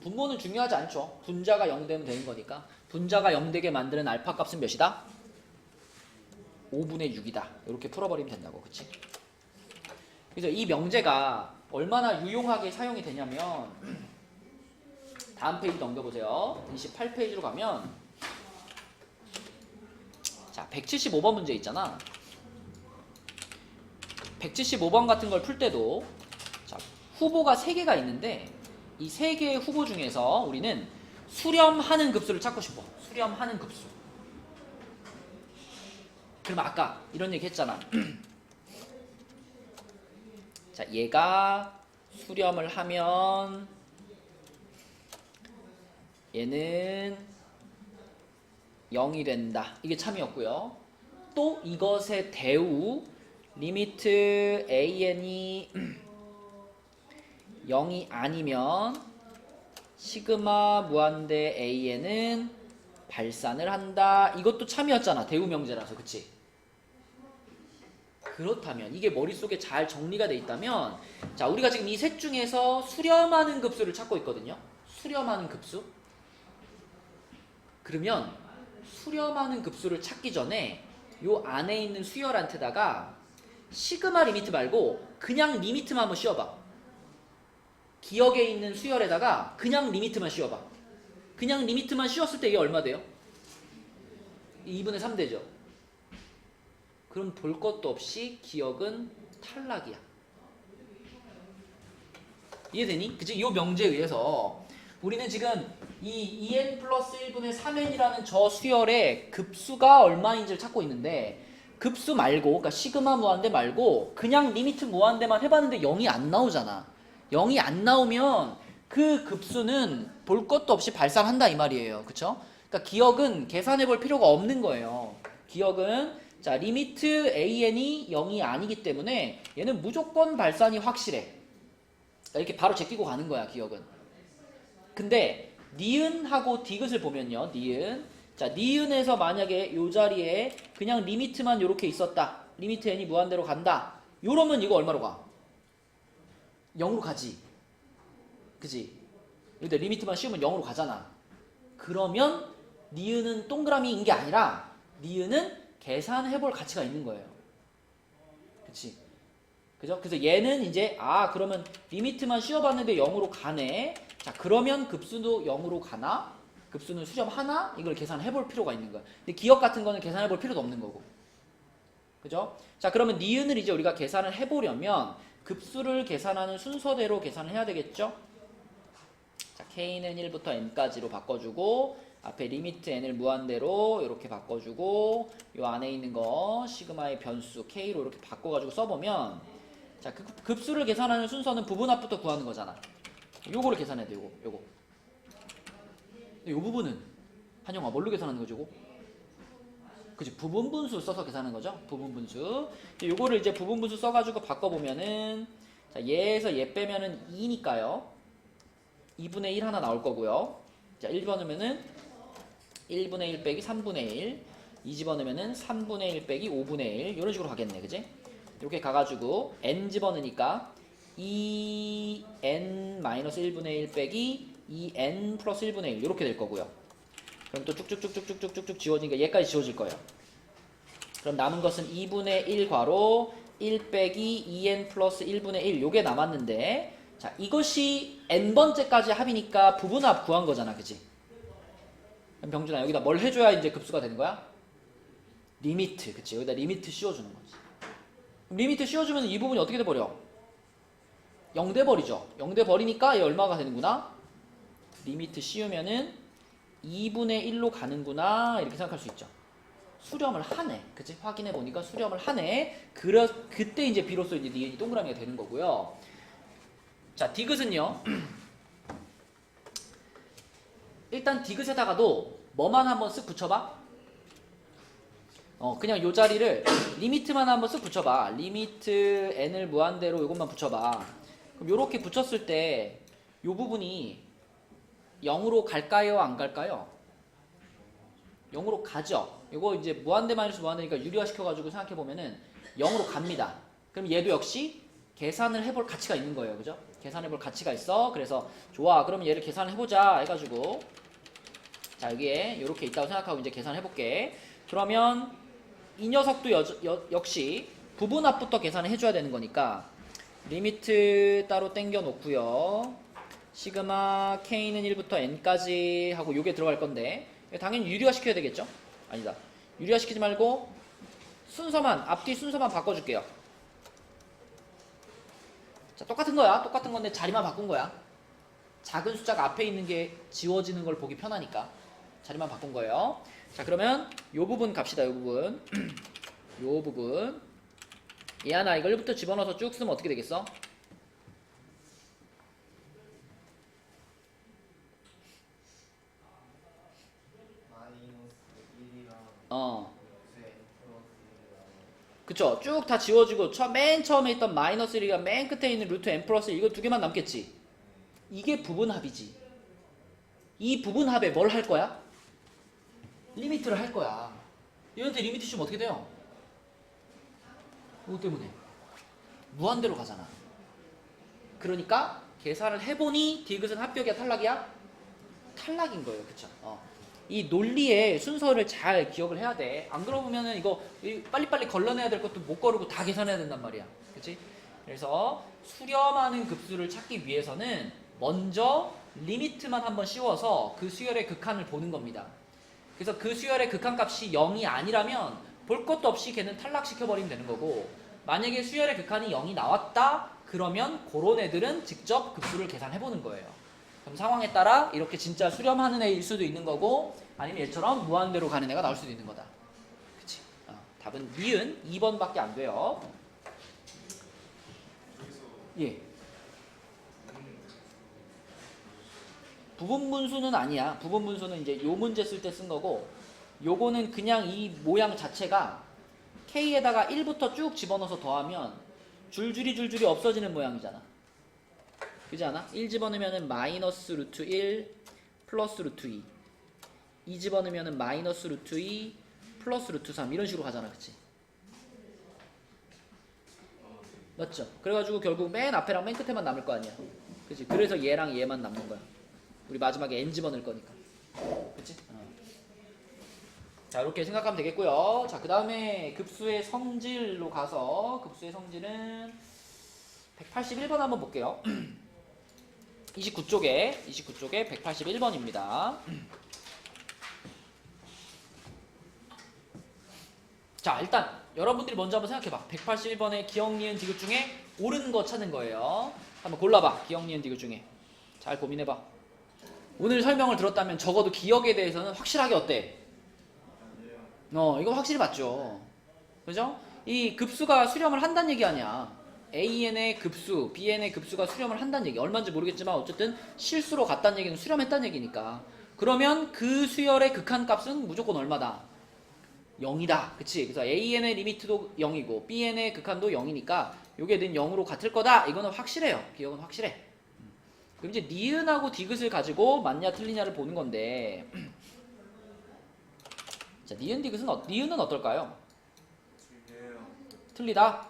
분모는 중요하지 않죠. 분자가 0 되면 되는 거니까. 분자가 0 되게 만드는 알파 값은 몇이다? 5분의 6이다. 이렇게 풀어버리면 된다고, 그치? 그래서 이 명제가 얼마나 유용하게 사용이 되냐면 다음 페이지 넘겨보세요. 28페이지로 가면 자, 175번 문제 있잖아. 175번 같은 걸 풀 때도 자, 후보가 3개가 있는데 이 3개의 후보 중에서 우리는 수렴하는 급수를 찾고 싶어. 수렴하는 급수. 그럼 아까 이런 얘기 했잖아. 자, 얘가 수렴을 하면 얘는 0이 된다. 이게 참이었고요. 또 이것의 대우 리미트 an이 0이 아니면 시그마 무한대 an은 발산을 한다. 이것도 참이었잖아. 대우 명제라서. 그치? 그렇다면 이게 머릿속에 잘 정리가 돼 있다면 자, 우리가 지금 이 셋 중에서 수렴하는 급수를 찾고 있거든요. 수렴하는 급수. 그러면 수렴하는 급수를 찾기 전에 요 안에 있는 수열한테다가 시그마 리미트 말고 그냥 리미트만 한번 씌워봐. 기억에 있는 수열에다가 그냥 리미트만 씌워봐. 그냥 리미트만 씌웠을 때 이게 얼마 돼요? 2분의 3 되죠. 그럼 볼 것도 없이 기억은 탈락이야. 이해되니? 그치? 이 명제에 의해서 우리는 지금 이 2n 플러스 1분의 3n이라는 저 수열의 급수가 얼마인지를 찾고 있는데 급수 말고, 그러니까 시그마 무한대 말고 그냥 리미트 무한대만 해봤는데 0이 안 나오잖아. 0이 안 나오면 그 급수는 볼 것도 없이 발산한다 이 말이에요. 그쵸? 그러니까 기억은 계산해 볼 필요가 없는 거예요. 기억은 자, 리미트 an이 0이 아니기 때문에 얘는 무조건 발산이 확실해. 이렇게 바로 제끼고 가는 거야, 기억은. 근데 니은하고 디귿을 보면요. 니은. 자, 니은에서 만약에 요 자리에 그냥 리미트만 요렇게 있었다. 리미트 n이 무한대로 간다. 요러면 이거 얼마로 가? 0으로 가지. 그지? 근데 리미트만 씌우면 0으로 가잖아. 그러면 니은은 동그라미인 게 아니라 니은은 계산해볼 가치가 있는 거예요. 그치? 그죠? 그래서 얘는 이제 그러면 리미트만 씌워봤는데 0으로 가네. 자, 그러면 급수도 0으로 가나? 급수는 수렴하나? 이걸 계산해볼 필요가 있는 거야. 근데 기억 같은 거는 계산해볼 필요도 없는 거고. 그죠? 자, 그러면 니은을 이제 우리가 계산을 해보려면 급수를 계산하는 순서대로 계산을 해야 되겠죠? 자, k는 1부터 n까지로 바꿔주고 앞에 리미트 n을 무한대로 이렇게 바꿔주고 요 안에 있는 거 시그마의 변수 k로 이렇게 바꿔가지고 써보면 자, 그 급수를 계산하는 순서는 부분합부터 구하는 거잖아. 요거를 계산해야 돼. 요거. 근데 요 부분은 한영아 뭘로 계산하는 거죠? 요거? 그치? 부분분수 써서 계산하는 거죠. 부분분수. 요거를 이제 부분분수 써가지고 바꿔보면은 자, 얘에서 얘 빼면은 2니까요. 2분의 1 하나 나올 거고요. 자, 1 집어넣으면은 1분의 1 빼기 3분의 1. 2 집어넣으면은 3분의 1 빼기 5분의 1. 이런 식으로 가겠네. 그지? 이렇게 가가지고 n 집어넣으니까 2n-1분의 1 빼기 2n 플러스 1분의 1 이렇게 될 거고요. 그럼 또 쭉쭉쭉쭉쭉쭉쭉 지워지니까 얘까지 지워질 거예요. 그럼 남은 것은 2분의 1 괄호 1 빼기 2n 플러스 1분의 1 요게 남았는데 자, 이것이 n번째까지 합이니까 부분합 구한 거잖아. 그치? 그럼 병준아 여기다 뭘 해줘야 이제 급수가 되는 거야? 리미트. 그치? 여기다 리미트 씌워주는 거지. 그럼 리미트 씌워주면 이 부분이 어떻게 돼버려? 0 돼버리죠. 0 돼버리니까 얘 얼마가 되는구나? 리미트 씌우면은 2분의 1로 가는구나 이렇게 생각할 수 있죠. 수렴을 하네. 그치? 확인해 보니까 수렴을 하네. 그때 이제 비로소 이제 니은이 동그라미가 되는 거고요. 자, 디귿은요. 일단 디귿에다가도 뭐만 한번 쓱 붙여봐. 그냥 요 자리를 리미트만 한번 쓱 붙여봐. 리미트 n을 무한대로 요것만 붙여봐. 그럼 요렇게 붙였을 때 요 부분이 0으로 갈까요? 안 갈까요? 0으로 가죠. 요거 이제 무한대 마이너스 무한대니까 유리화시켜가지고 생각해보면은 0으로 갑니다. 그럼 얘도 역시 계산을 해볼 가치가 있는 거예요. 그죠? 계산해볼 가치가 있어. 그래서 좋아. 그럼 얘를 계산을 해보자 해가지고 자, 여기에 요렇게 있다고 생각하고 이제 계산해볼게. 그러면 이 녀석도 역시 부분합부터 계산을 해줘야 되는 거니까 리미트 따로 땡겨 놓고요. 시그마 k는 1부터 n까지 하고 요게 들어갈 건데 당연히 유리화 시켜야 되겠죠? 아니다. 유리화 시키지 말고 순서만 앞뒤 순서만 바꿔줄게요. 자, 똑같은 거야. 똑같은 건데 자리만 바꾼 거야. 작은 숫자가 앞에 있는 게 지워지는 걸 보기 편하니까 자리만 바꾼 거예요. 자, 그러면 요 부분 갑시다. 요 부분 요 부분 얘 하나 이걸 1부터 집어넣어서 쭉 쓰면 어떻게 되겠어? 그쵸? 쭉 다 지워지고 맨 처음에 있던 마이너스 1가 맨 끝에 있는 루트 n 플러스 1 이거 두 개만 남겠지. 이게 부분합이지. 이 부분합에 뭘 할 거야? 리미트를 할 거야. 얘한테 리미트 주면 어떻게 돼요? 이거 때문에 무한대로 가잖아. 그러니까 계산을 해보니 디귿은 합격이야 탈락이야? 탈락인 거예요. 그쵸? 이 논리의 순서를 잘 기억을 해야 돼. 안 그러면은 이거 빨리빨리 걸러내야 될 것도 못 거르고 다 계산해야 된단 말이야. 그치? 그래서 수렴하는 급수를 찾기 위해서는 먼저 리미트만 한번 씌워서 그 수열의 극한을 보는 겁니다. 그래서 그 수열의 극한값이 0이 아니라면 볼 것도 없이 걔는 탈락시켜버리면 되는 거고, 만약에 수열의 극한이 0이 나왔다? 그러면 그런 애들은 직접 급수를 계산해보는 거예요. 그럼 상황에 따라 이렇게 진짜 수렴하는 애일 수도 있는 거고, 아니면 얘처럼 무한대로 가는 애가 나올 수도 있는 거다. 그치? 답은 니은 2번밖에 안 돼요. 예. 부분분수는 아니야. 부분분수는 이제 요 문제 쓸 때 쓴 거고, 요거는 그냥 이 모양 자체가 K에다가 1부터 쭉 집어넣어서 더하면 줄줄이 없어지는 모양이잖아. 그지 않아? 1 집어넣으면은 마이너스 루트 1 플러스 루트 2. 2 집어넣으면은 마이너스 루트 2 플러스 루트 3 이런 식으로 가잖아. 그치? 맞죠? 그래가지고 결국 맨 앞에랑 맨 끝에만 남을 거 아니야. 그치? 그래서 얘랑 얘만 남는 거야. 우리 마지막에 n 집어넣을 거니까. 그치? 자, 이렇게 생각하면 되겠고요. 자, 그 다음에 급수의 성질로 가서 급수의 성질은 181번 한번 볼게요. 29쪽에 181번입니다. 자, 일단 여러분들이 먼저 한번 생각해봐. 181번의 기억, 니은, 디귿 중에 옳은 거 찾는 거예요. 한번 골라봐. 기억, 니은, 디귿 중에. 잘 고민해봐. 오늘 설명을 들었다면 적어도 기억에 대해서는 확실하게 어때? 이거 확실히 맞죠. 그죠? 이 급수가 수렴을 한다는 얘기 아니야. AN의 급수, BN의 급수가 수렴을 한다는 얘기. 얼마인지 모르겠지만 어쨌든 실수로 갔다는 얘기는 수렴했다는 얘기니까. 그러면 그 수열의 극한값은 무조건 얼마다? 0이다. 그치? 그래서 AN의 리미트도 0이고 BN의 극한도 0이니까 요게 는 0으로 같을 거다. 이거는 확실해요. 기억은 확실해. 그럼 이제 니은하고 디귿을 가지고 맞냐 틀리냐를 보는 건데, 자, 니은 디귿은 니은은 어떨까요? 틀리다?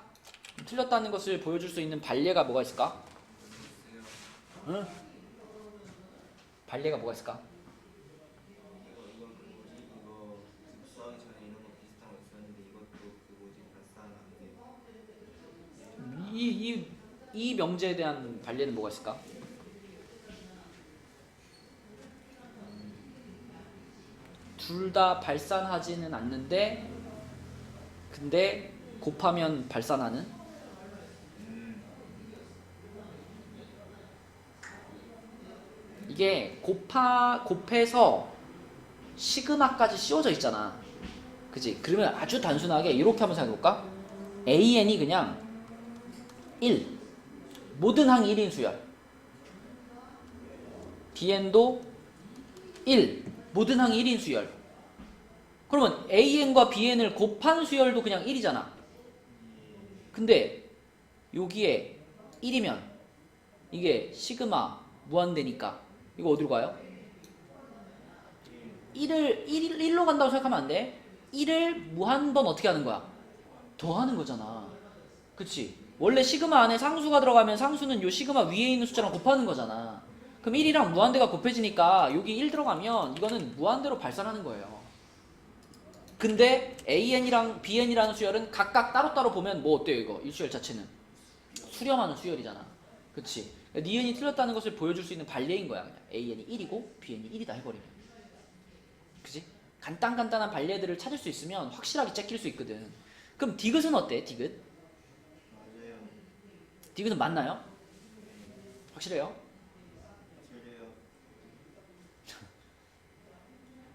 틀렸다는 것을 보여줄 수 있는 반례가 뭐가 있을까? 응? 반례가 뭐가 있을까? 이 명제에 대한 반례는 뭐가 있을까? 둘 다 발산하지는 않는데 근데 곱하면 발산하는? 이게 곱해서 시그마까지 씌워져 있잖아. 그지? 그러면 아주 단순하게 이렇게 한번 생각해볼까? AN이 그냥 1 모든 항이 1인 수열, BN도 1 모든 항이 1인 수열. 그러면 AN과 BN을 곱한 수열도 그냥 1이잖아. 근데 여기에 1이면 이게 시그마 무한대니까 이거 어디로 가요? 1로 간다고 생각하면 안 돼. 1을 무한번 어떻게 하는 거야? 더하는 거잖아. 그치? 원래 시그마 안에 상수가 들어가면 상수는 요 시그마 위에 있는 숫자랑 곱하는 거잖아. 그럼 1이랑 무한대가 곱해지니까 여기 1 들어가면 이거는 무한대로 발산하는 거예요. 근데 AN이랑 BN이라는 수열은 각각 따로따로 보면 뭐 어때요 이거? 이 수열 자체는 수렴하는 수열이잖아. 그치? 니은이 틀렸다는 것을 보여줄 수 있는 반례인 거야. 그냥 AN이 1이고 BN이 1이다 해버리면. 그치? 간단한 반례들을 찾을 수 있으면 확실하게 째낄 수 있거든. 그럼 디귿은 어때? 디귿? 맞아요. 디귿은 맞나요? 확실해요? 틀려요.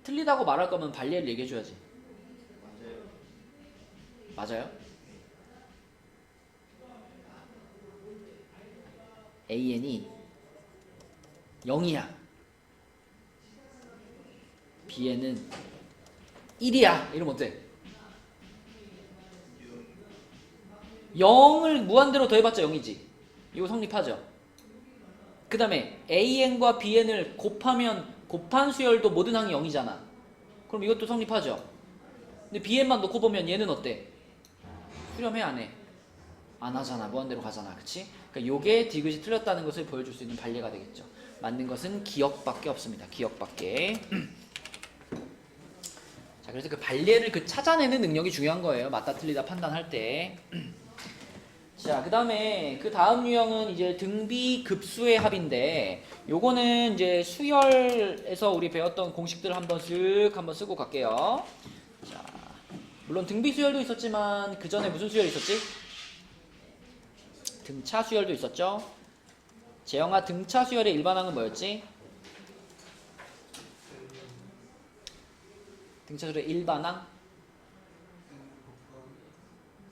틀리다고 말할 거면 반례를 얘기해줘야지. 맞아요. 맞아요? AN이 0이야. BN은 1이야. 이러면 어때? 0을 무한대로 더해봤자 0이지. 이거 성립하죠. 그 다음에 AN과 BN을 곱하면 곱한 수열도 모든 항이 0이잖아. 그럼 이것도 성립하죠. 근데 BN만 놓고 보면 얘는 어때? 수렴해 안 해? 안 하잖아. 무한대로 가잖아. 그치? 그러니까 요게 디귿이 틀렸다는 것을 보여줄 수 있는 반례가 되겠죠. 맞는 것은 기억밖에 없습니다. 기억밖에. 자, 그래서 그 반례를 찾아내는 능력이 중요한 거예요. 맞다 틀리다 판단할 때. 자, 그 다음 유형은 이제 등비급수의 합인데, 요거는 이제 수열에서 우리 배웠던 공식들을 한번 쓰고 갈게요. 자, 물론 등비수열도 있었지만 그 전에 무슨 수열이 있었지? 등차 수열도 있었죠. 재영아, 등차 수열의 일반항은 뭐였지? 등차 수열의 일반항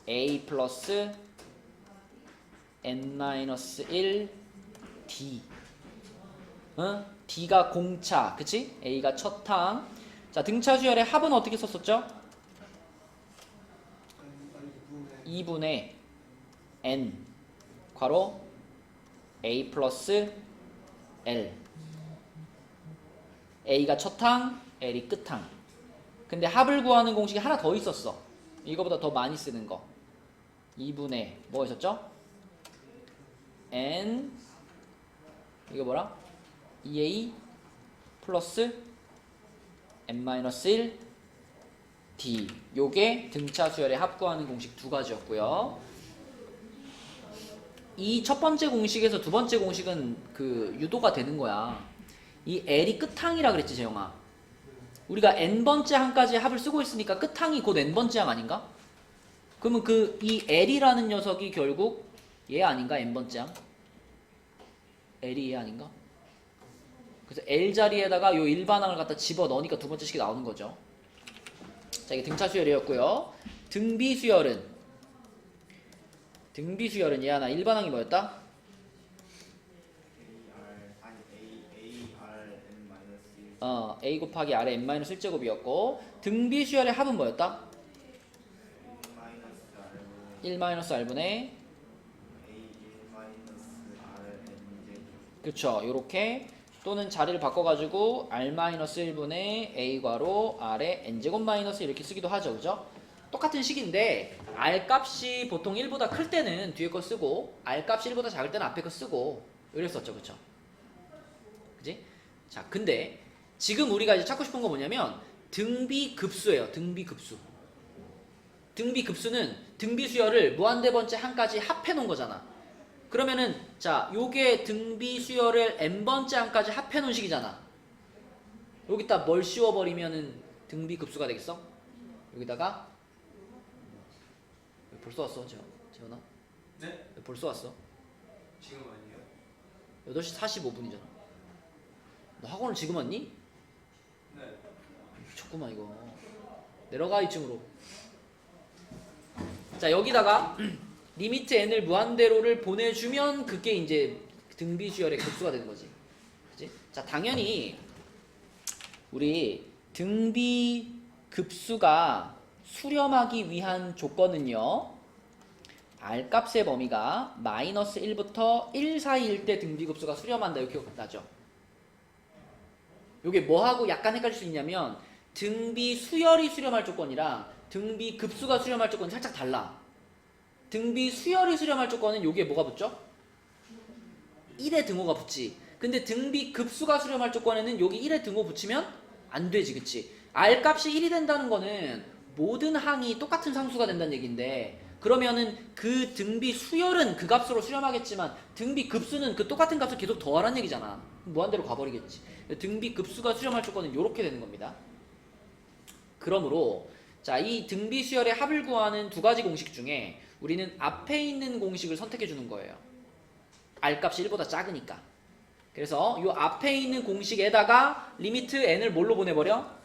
A 플러스 n-1 d. d가 공차, 그치? A가 첫항. 자, 등차 수열의 합은 어떻게 썼었죠? 2분의 n 괄호 A 플러스 L. A가 첫항, L이 끝항. 근데 합을 구하는 공식이 하나 더 있었어. 이거보다 더 많이 쓰는 거. 2분의 뭐 있었죠? N 이거 뭐라? 2A 플러스 n-1 D. 요게 등차 수열의 합 구하는 공식 두 가지였고요. 이 첫 번째 공식에서 두 번째 공식은 그 유도가 되는 거야. 이 L이 끝항이라 그랬지, 재영아. 우리가 n번째 항까지 합을 쓰고 있으니까 끝항이 곧 n번째 항 아닌가? 그러면 이 L이라는 녀석이 결국 얘 아닌가? n번째 항? L이 얘 아닌가? 그래서 L 자리에다가 요 일반항을 갖다 집어 넣으니까 두 번째 식이 나오는 거죠. 자, 이게 등차 수열이었고요. 등비수열은 얘 하나 일반항이 뭐였다? A 곱하기 R의 n-1제곱이었고 등비수열의 합은 뭐였다? 1-R분의 그쵸, 요렇게 또는 자리를 바꿔가지고 R-1분의 A 괄호 R의 n제곱 마이너스 이렇게 쓰기도 하죠. 그죠? 똑같은 식인데 R 값이 보통 1보다 클 때는 뒤에 거 쓰고 R 값이 1보다 작을 때는 앞에 거 쓰고 이랬었죠. 그쵸? 그지? 자, 근데 지금 우리가 이제 찾고 싶은 거 뭐냐면 등비급수예요. 등비급수. 등비급수는 등비수열을 무한대번째 항까지 합해 놓은 거잖아. 그러면은 자, 요게 등비수열을 n번째 항까지 합해 놓은 식이잖아. 여기다 뭘 씌워버리면은 등비급수가 되겠어? 여기다가 왜 벌써 왔어, 재현아? 네? 왜 벌써 왔어? 지금 아니에요? 8시 45분이잖아. 너 학원을 지금 왔니? 네. 미쳤구만 이거. 내려가 2층으로. 자, 여기다가 리미트 n을 무한대로를 보내주면 그게 이제 등비 수열의 급수가 되는 거지. 그치? 자, 당연히 우리 등비 급수가 수렴하기 위한 조건은요, R값의 범위가 마이너스 1부터 1 사이일 때 등비급수가 수렴한다, 이렇게 나죠. 이게 뭐하고 약간 헷갈릴 수 있냐면 등비 수열이 수렴할 조건이랑 등비 급수가 수렴할 조건이 살짝 달라. 등비 수열이 수렴할 조건은 여기에 뭐가 붙죠? 1의 등호가 붙지. 근데 등비 급수가 수렴할 조건에는 여기 1의 등호 붙이면 안 되지, 그치? R값이 1이 된다는 거는 모든 항이 똑같은 상수가 된다는 얘기인데, 그러면은 그 등비 수열은 그 값으로 수렴하겠지만 등비 급수는 그 똑같은 값을 계속 더하라는 얘기잖아. 무한대로 가버리겠지. 등비 급수가 수렴할 조건은 이렇게 되는 겁니다. 그러므로 자, 이 등비 수열의 합을 구하는 두 가지 공식 중에 우리는 앞에 있는 공식을 선택해 주는 거예요. R값이 1보다 작으니까. 그래서 이 앞에 있는 공식에다가 리미트 n을 뭘로 보내버려?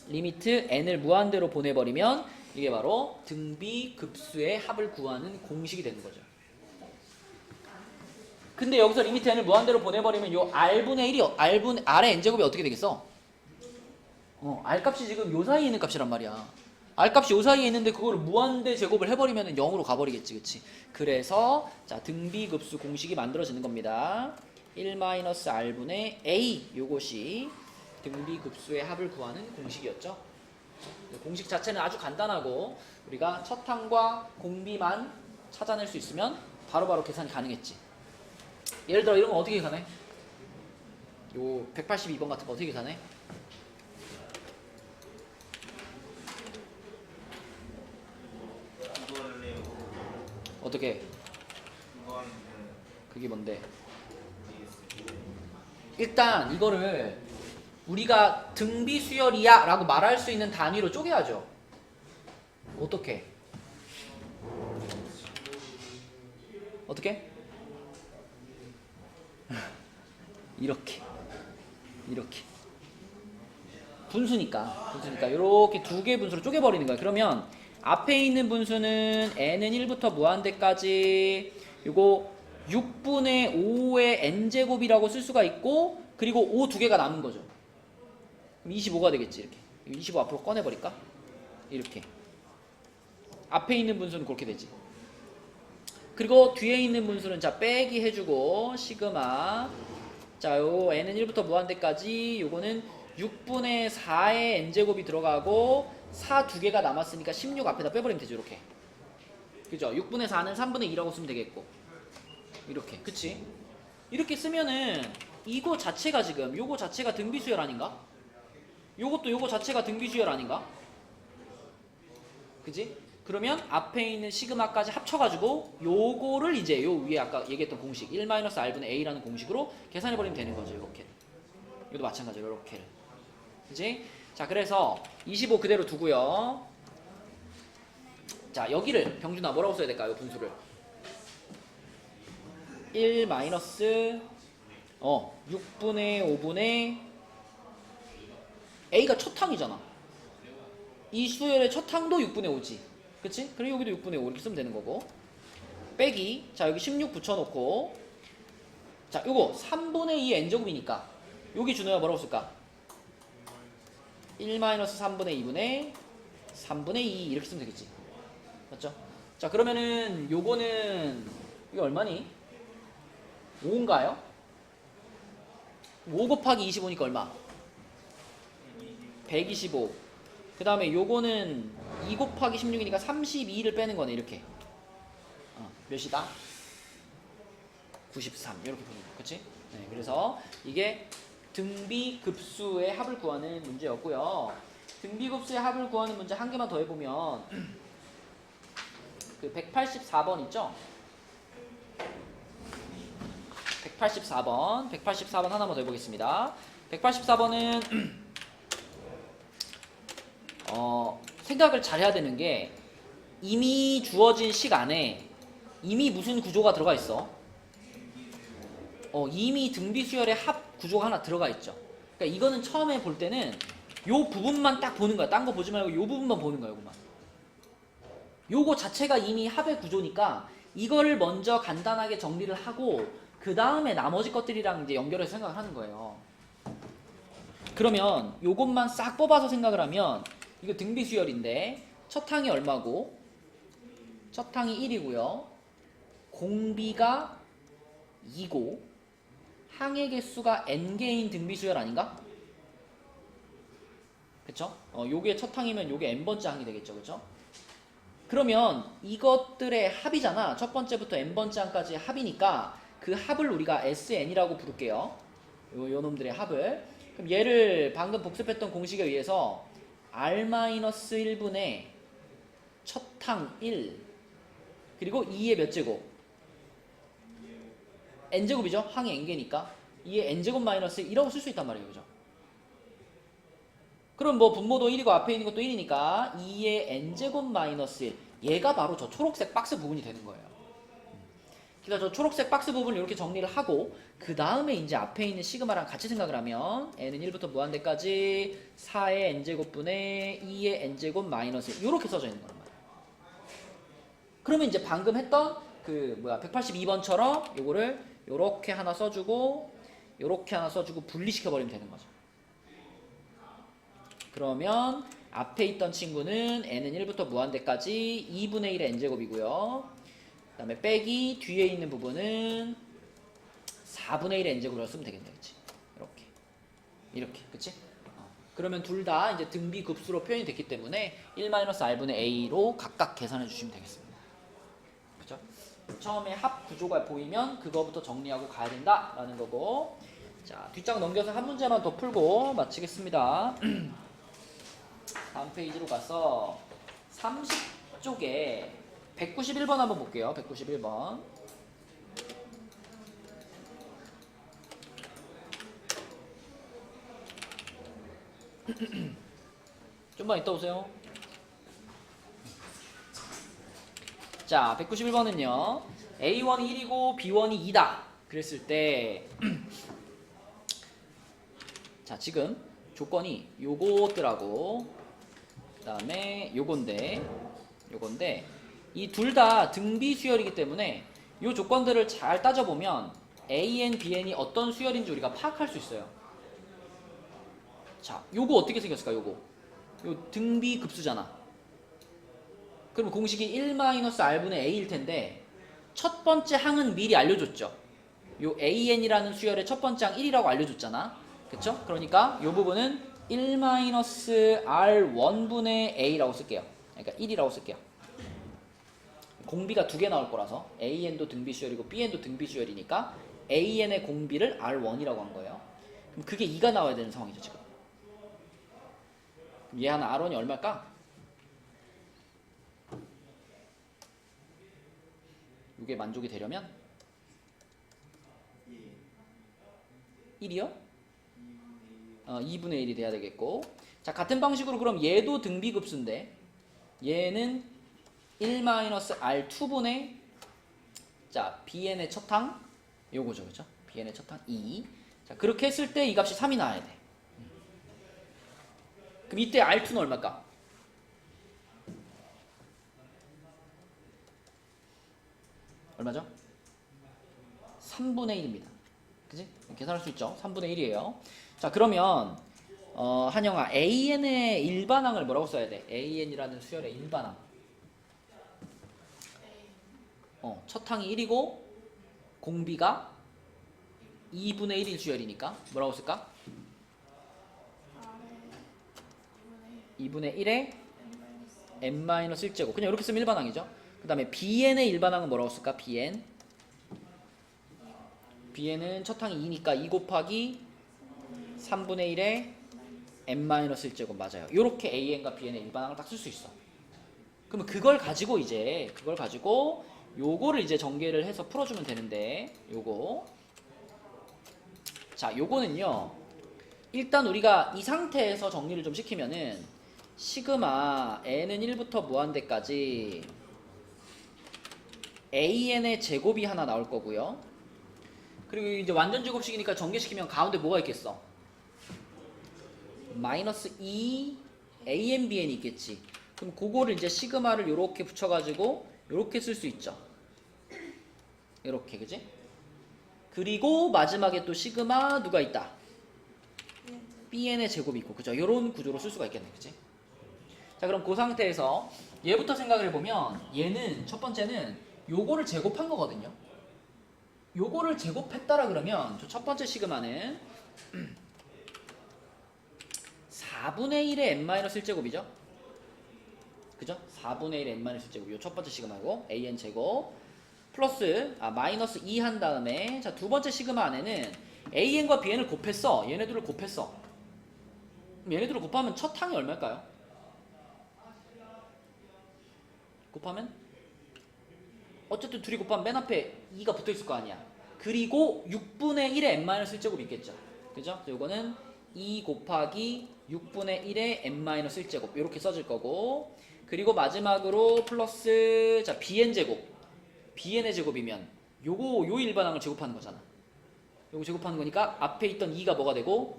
리미트 n을 무한대로 보내버리면 이게 바로 등비 급수의 합을 구하는 공식이 되는 거죠. 근데 여기서 리미트 n을 무한대로 보내버리면 요 r분의 1이 r의 n제곱이 어떻게 되겠어? R값이 지금 요 사이에 있는 값이란 말이야. R값이 요 사이에 있는데 그거를 무한대 제곱을 해버리면 0으로 가버리겠지, 그치? 그래서 자, 등비급수 공식이 만들어지는 겁니다. 1-R분의 A, 요것이 등비급수의 합을 구하는 공식이었죠. 공식 자체는 아주 간단하고 우리가 첫 항과 공비만 찾아낼 수 있으면 바로바로 계산이 가능했지. 예를 들어 이런 거 어떻게 계산해? 요 182번 같은 거 어떻게 계산해? 어떻게? 그게 뭔데? 일단 이거를 우리가 등비 수열이야 라고 말할 수 있는 단위로 쪼개야죠. 어떻게? 어떻게? 이렇게 분수니까 이렇게 두 개의 분수로 쪼개버리는 거야. 그러면 앞에 있는 분수는 n은 1부터 무한대까지 요거 6분의 5의 n제곱이라고 쓸 수가 있고, 그리고 5 두 개가 남은 거죠. 그럼 25가 되겠지. 이렇게 25 앞으로 꺼내버릴까? 이렇게 앞에 있는 분수는 그렇게 되지. 그리고 뒤에 있는 분수는 자 빼기 해주고 시그마, 자 요 n은 1부터 무한대까지 요거는 6분의 4의 n제곱이 들어가고 4 두 개가 남았으니까 16 앞에다 빼버리면 되죠. 이렇게, 그죠? 6분의 4는 3분의 2라고 쓰면 되겠고, 이렇게, 그치? 이렇게 쓰면은 이거 자체가 지금 요거 자체가 등비수열 아닌가? 요것도 요거 자체가 등비수열 아닌가? 그치? 그러면 앞에 있는 시그마까지 합쳐가지고 요거를 이제 요 위에 아까 얘기했던 공식 1-R분의 A라는 공식으로 계산해버리면 되는 거죠. 이렇게. 이것도 마찬가지로 이렇게. 그치? 자, 그래서 25 그대로 두고요. 자, 여기를 병준아 뭐라고 써야 될까요? 분수를 1-6분의 5분의 A가 첫 항이잖아. 이 수열의 첫 항도 6분의 5지. 그치? 그리고 여기도 6분의 5 이렇게 쓰면 되는 거고, 빼기, 자 여기 16 붙여놓고, 자 요거 3분의 2 n제곱이니까 여기 준호야 뭐라고 쓸까? 1-3분의 2분의 3분의 2 이렇게 쓰면 되겠지. 맞죠? 자 그러면은 요거는 이게 얼마니? 5인가요? 5 곱하기 25니까 얼마? 125. 그 다음에 요거는 2 곱하기 16이니까 32를 빼는 거네. 이렇게 몇이다? 93 이렇게 보는 거. 그치? 네, 그래서 이게 등비급수의 합을 구하는 문제였고요. 등비급수의 합을 구하는 문제 한 개만 더 해보면 그 184번 있죠? 184번 하나만 더 해보겠습니다. 184번은 생각을 잘 해야 되는 게, 이미 주어진 식 안에 이미 무슨 구조가 들어가 있어? 이미 등비수열의 합 구조가 하나 들어가 있죠. 그러니까 이거는 처음에 볼 때는 요 부분만 딱 보는 거야. 딴 거 보지 말고 요 부분만 보는 거야. 요거만. 요거 자체가 이미 합의 구조니까 이거를 먼저 간단하게 정리를 하고 그 다음에 나머지 것들이랑 이제 연결해서 생각을 하는 거예요. 그러면 요것만 싹 뽑아서 생각을 하면 이거 등비 수열인데 첫 항이 얼마고 첫 항이 1이고요. 공비가 2고 항의 개수가 n개인 등비 수열 아닌가? 그쵸? 요게 첫 항이면 요게 n번째 항이 되겠죠. 그쵸? 그러면 이것들의 합이잖아. 첫 번째부터 n번째 항까지 합이니까 그 합을 우리가 SN이라고 부를게요. 요 놈들의 합을. 그럼 얘를 방금 복습했던 공식에 의해서 R-1분의 첫 항 1 그리고 2의 몇 제곱? n제곱이죠? 항이 n개니까 2의 n제곱 마이너스 1이라고 쓸 수 있단 말이에요. 그죠? 그럼 뭐 분모도 1이고 앞에 있는 것도 1이니까 2의 n제곱 마이너스 1 얘가 바로 저 초록색 박스 부분이 되는 거예요. 그래서 저 초록색 박스 부분을 이렇게 정리를 하고 그 다음에 이제 앞에 있는 시그마랑 같이 생각을 하면 n은 1부터 무한대까지 4의 n제곱분의 2의 n제곱 마이너스 1 이렇게 써져 있는 거란 말이에요. 그러면 이제 방금 했던 그 182번처럼 요거를 요렇게 하나 써주고 요렇게 하나 써주고 분리시켜 버리면 되는 거죠. 그러면 앞에 있던 친구는 n은 1부터 무한대까지 2분의 1의 n제곱이고요. 그 다음에 빼기 뒤에 있는 부분은 4분의 1의 n제곱으로 쓰면 되겠네. 그치? 이렇게. 그치? 그러면 둘 다 이제 등비급수로 표현이 됐기 때문에 1-r분의 a로 각각 계산해 주시면 되겠습니다. 그죠? 처음에 합 구조가 보이면 그거부터 정리하고 가야 된다라는 거고. 자, 뒷장 넘겨서 한 문제만 더 풀고 마치겠습니다. 다음 페이지로 가서 30쪽에 191번 한번 볼게요. 191번. 좀만 이따 오세요. 자, 191번은요. A1이 1이고 B1이 2다. 그랬을 때 자, 지금 조건이 요것들하고 그 다음에 요건데 이 둘 다 등비 수열이기 때문에 요 조건들을 잘 따져보면 AN, BN이 어떤 수열인지 우리가 파악할 수 있어요. 자, 요거 어떻게 생겼을까? 요거 요 등비 급수잖아. 그럼 공식이 1-r분의 a일 텐데 첫 번째 항은 미리 알려줬죠. 요 AN이라는 수열의 첫 번째 항 1이라고 알려줬잖아. 그쵸? 그러니까 요 부분은 1-r1분의 a라고 쓸게요. 그러니까 1이라고 쓸게요. 공비가 두 개 나올 거라서 AN도 등비 수열이고 BN도 등비 수열이니까 AN의 공비를 R1이라고 한 거예요. 그럼 그게 2가 나와야 되는 상황이죠, 지금. 그럼 얘 하나 R1이 얼마일까? 이게 만족이 되려면 1이요? 2분의 1이 돼야 되겠고. 자, 같은 방식으로 그럼 얘도 등비급수인데 얘는 1-r2분의 자, bn의 첫 항 요거죠. 그죠? bn의 첫 항 2. 자, 그렇게 했을 때 이 값이 3이 나와야 돼. 그럼 이때 r2는 얼마일까? 얼마죠? 3분의 1입니다. 그지? 계산할 수 있죠? 3분의 1이에요. 자, 그러면 한영아, AN의 일반항을 뭐라고 써야 돼? AN이라는 수열의 일반항. 첫 항이 1이고 공비가 2분의 1일 수열이니까 뭐라고 쓸까? 2분의 1에 n-1제곱. 그냥 이렇게 쓰면 일반항이죠. 그 다음에 BN의 일반항은 뭐라고 쓸까? BN은 첫 항이 2니까 2 곱하기 3분의 1에 n-1제곱 맞아요. 이렇게 AN과 BN의 일반항을 딱 쓸 수 있어. 그러면 그걸 가지고 요거를 이제 전개를 해서 풀어주면 되는데 요거. 자, 요거는요. 일단 우리가 이 상태에서 정리를 좀 시키면은 시그마 n은 1부터 무한대까지 AN의 제곱이 하나 나올 거고요. 그리고 이제 완전 제곱식이니까 전개시키면 가운데 뭐가 있겠어? 마이너스 2 AN, BN이 있겠지. 그럼 그거를 이제 시그마를 이렇게 붙여가지고 이렇게 쓸 수 있죠. 이렇게, 그지? 그리고 마지막에 또 시그마 누가 있다? BN의 제곱이 있고, 그죠? 이런 구조로 쓸 수가 있겠네, 그지? 자, 그럼 그 상태에서 얘부터 생각을 해보면 얘는 첫 번째는 요거를 제곱한 거거든요. 요거를 제곱했다라 그러면 저 첫 번째 시그마는 4분의 1의 n-1제곱이죠. 그죠? 4분의 1의 n-1제곱. 요 첫 번째 시그마고 an 제곱 플러스 마이너스 2 한 다음에 자, 두 번째 시그마 안에는 an과 bn을 곱했어. 얘네들을 곱했어. 그럼 얘네들을 곱하면 첫 항이 얼마일까요? 곱하면 어쨌든 둘이 곱하면 맨 앞에 2가 붙어 있을 거 아니야. 그리고 6분의 1의 n-1제곱이 있겠죠. 그죠? 요거는 2 곱하기 6분의 1의 n-1제곱 이렇게 써질 거고, 그리고 마지막으로 플러스 자 bn 제곱, bn의 제곱이면 요 일반항을 제곱하는 거잖아. 요거 제곱하는 거니까 앞에 있던 2가 뭐가 되고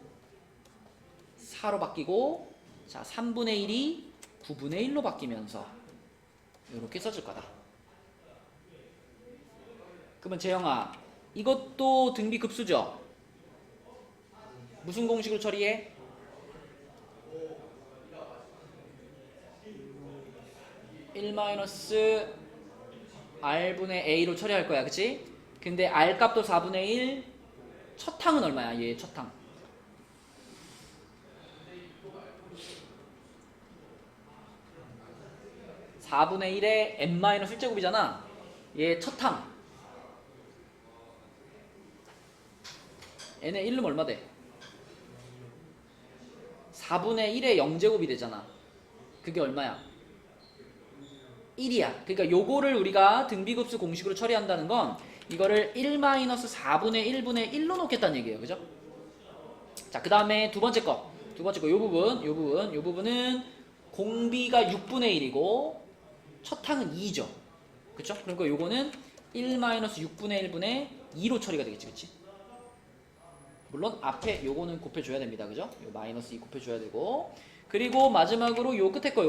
4로 바뀌고, 자 3분의 1이 9분의 1로 바뀌면서 이렇게 써질 거다. 그러면 재영아, 이것도 등비급수죠? 무슨 공식으로 처리해? (1-r분의 a로 처리할 거야, 그치? 근데 r 값도 4분의 1, 첫 항은 얼마야? 얘 첫 항. (4분의 1의 n-1제곱이잖아) 얘 첫 항. n의 1은 얼마 돼? 4분의 1의 0제곱이 되잖아. 그게 얼마야? 1이야. 그러니까 요거를 우리가 등비급수 공식으로 처리한다는 건 이거를 1-4분의 1분의 1로 놓겠다는 얘기예요. 그죠? 자, 그 다음에 두 번째 거 요 부분은 공비가 6분의 1이고 첫 항은 2죠. 그쵸? 그리고 요거는 1-6분의 1분의 2로 처리가 되겠지. 그치? 물론 앞에 요거는 곱해줘야 됩니다. 그죠? 요 마이너스 2 곱해줘야 되고, 그리고 마지막으로 요 끝에 거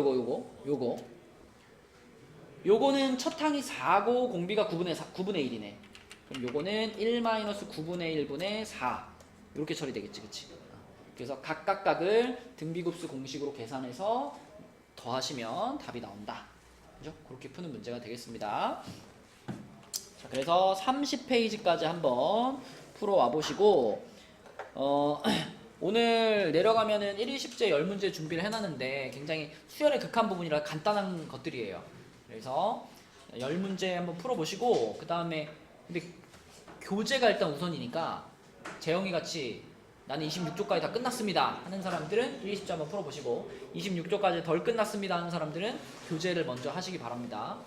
요거는 첫 항이 4고 공비가 9분의 1이네. 그럼 요거는 1-9분의 1분의 4 이렇게 처리되겠지. 그치? 그래서 각각을 등비급수 공식으로 계산해서 더하시면 답이 나온다. 그죠? 그렇게 푸는 문제가 되겠습니다. 자, 그래서 30페이지까지 한번 풀어와 보시고, 오늘 내려가면은 1, 20제 10문제 준비를 해놨는데 굉장히 수열의 극한 부분이라 간단한 것들이에요. 그래서 10문제 한번 풀어보시고, 그 다음에 근데 교재가 일단 우선이니까 재영이 같이 나는 26조까지 다 끝났습니다 하는 사람들은 1, 20제 한번 풀어보시고, 26조까지 덜 끝났습니다 하는 사람들은 교재를 먼저 하시기 바랍니다.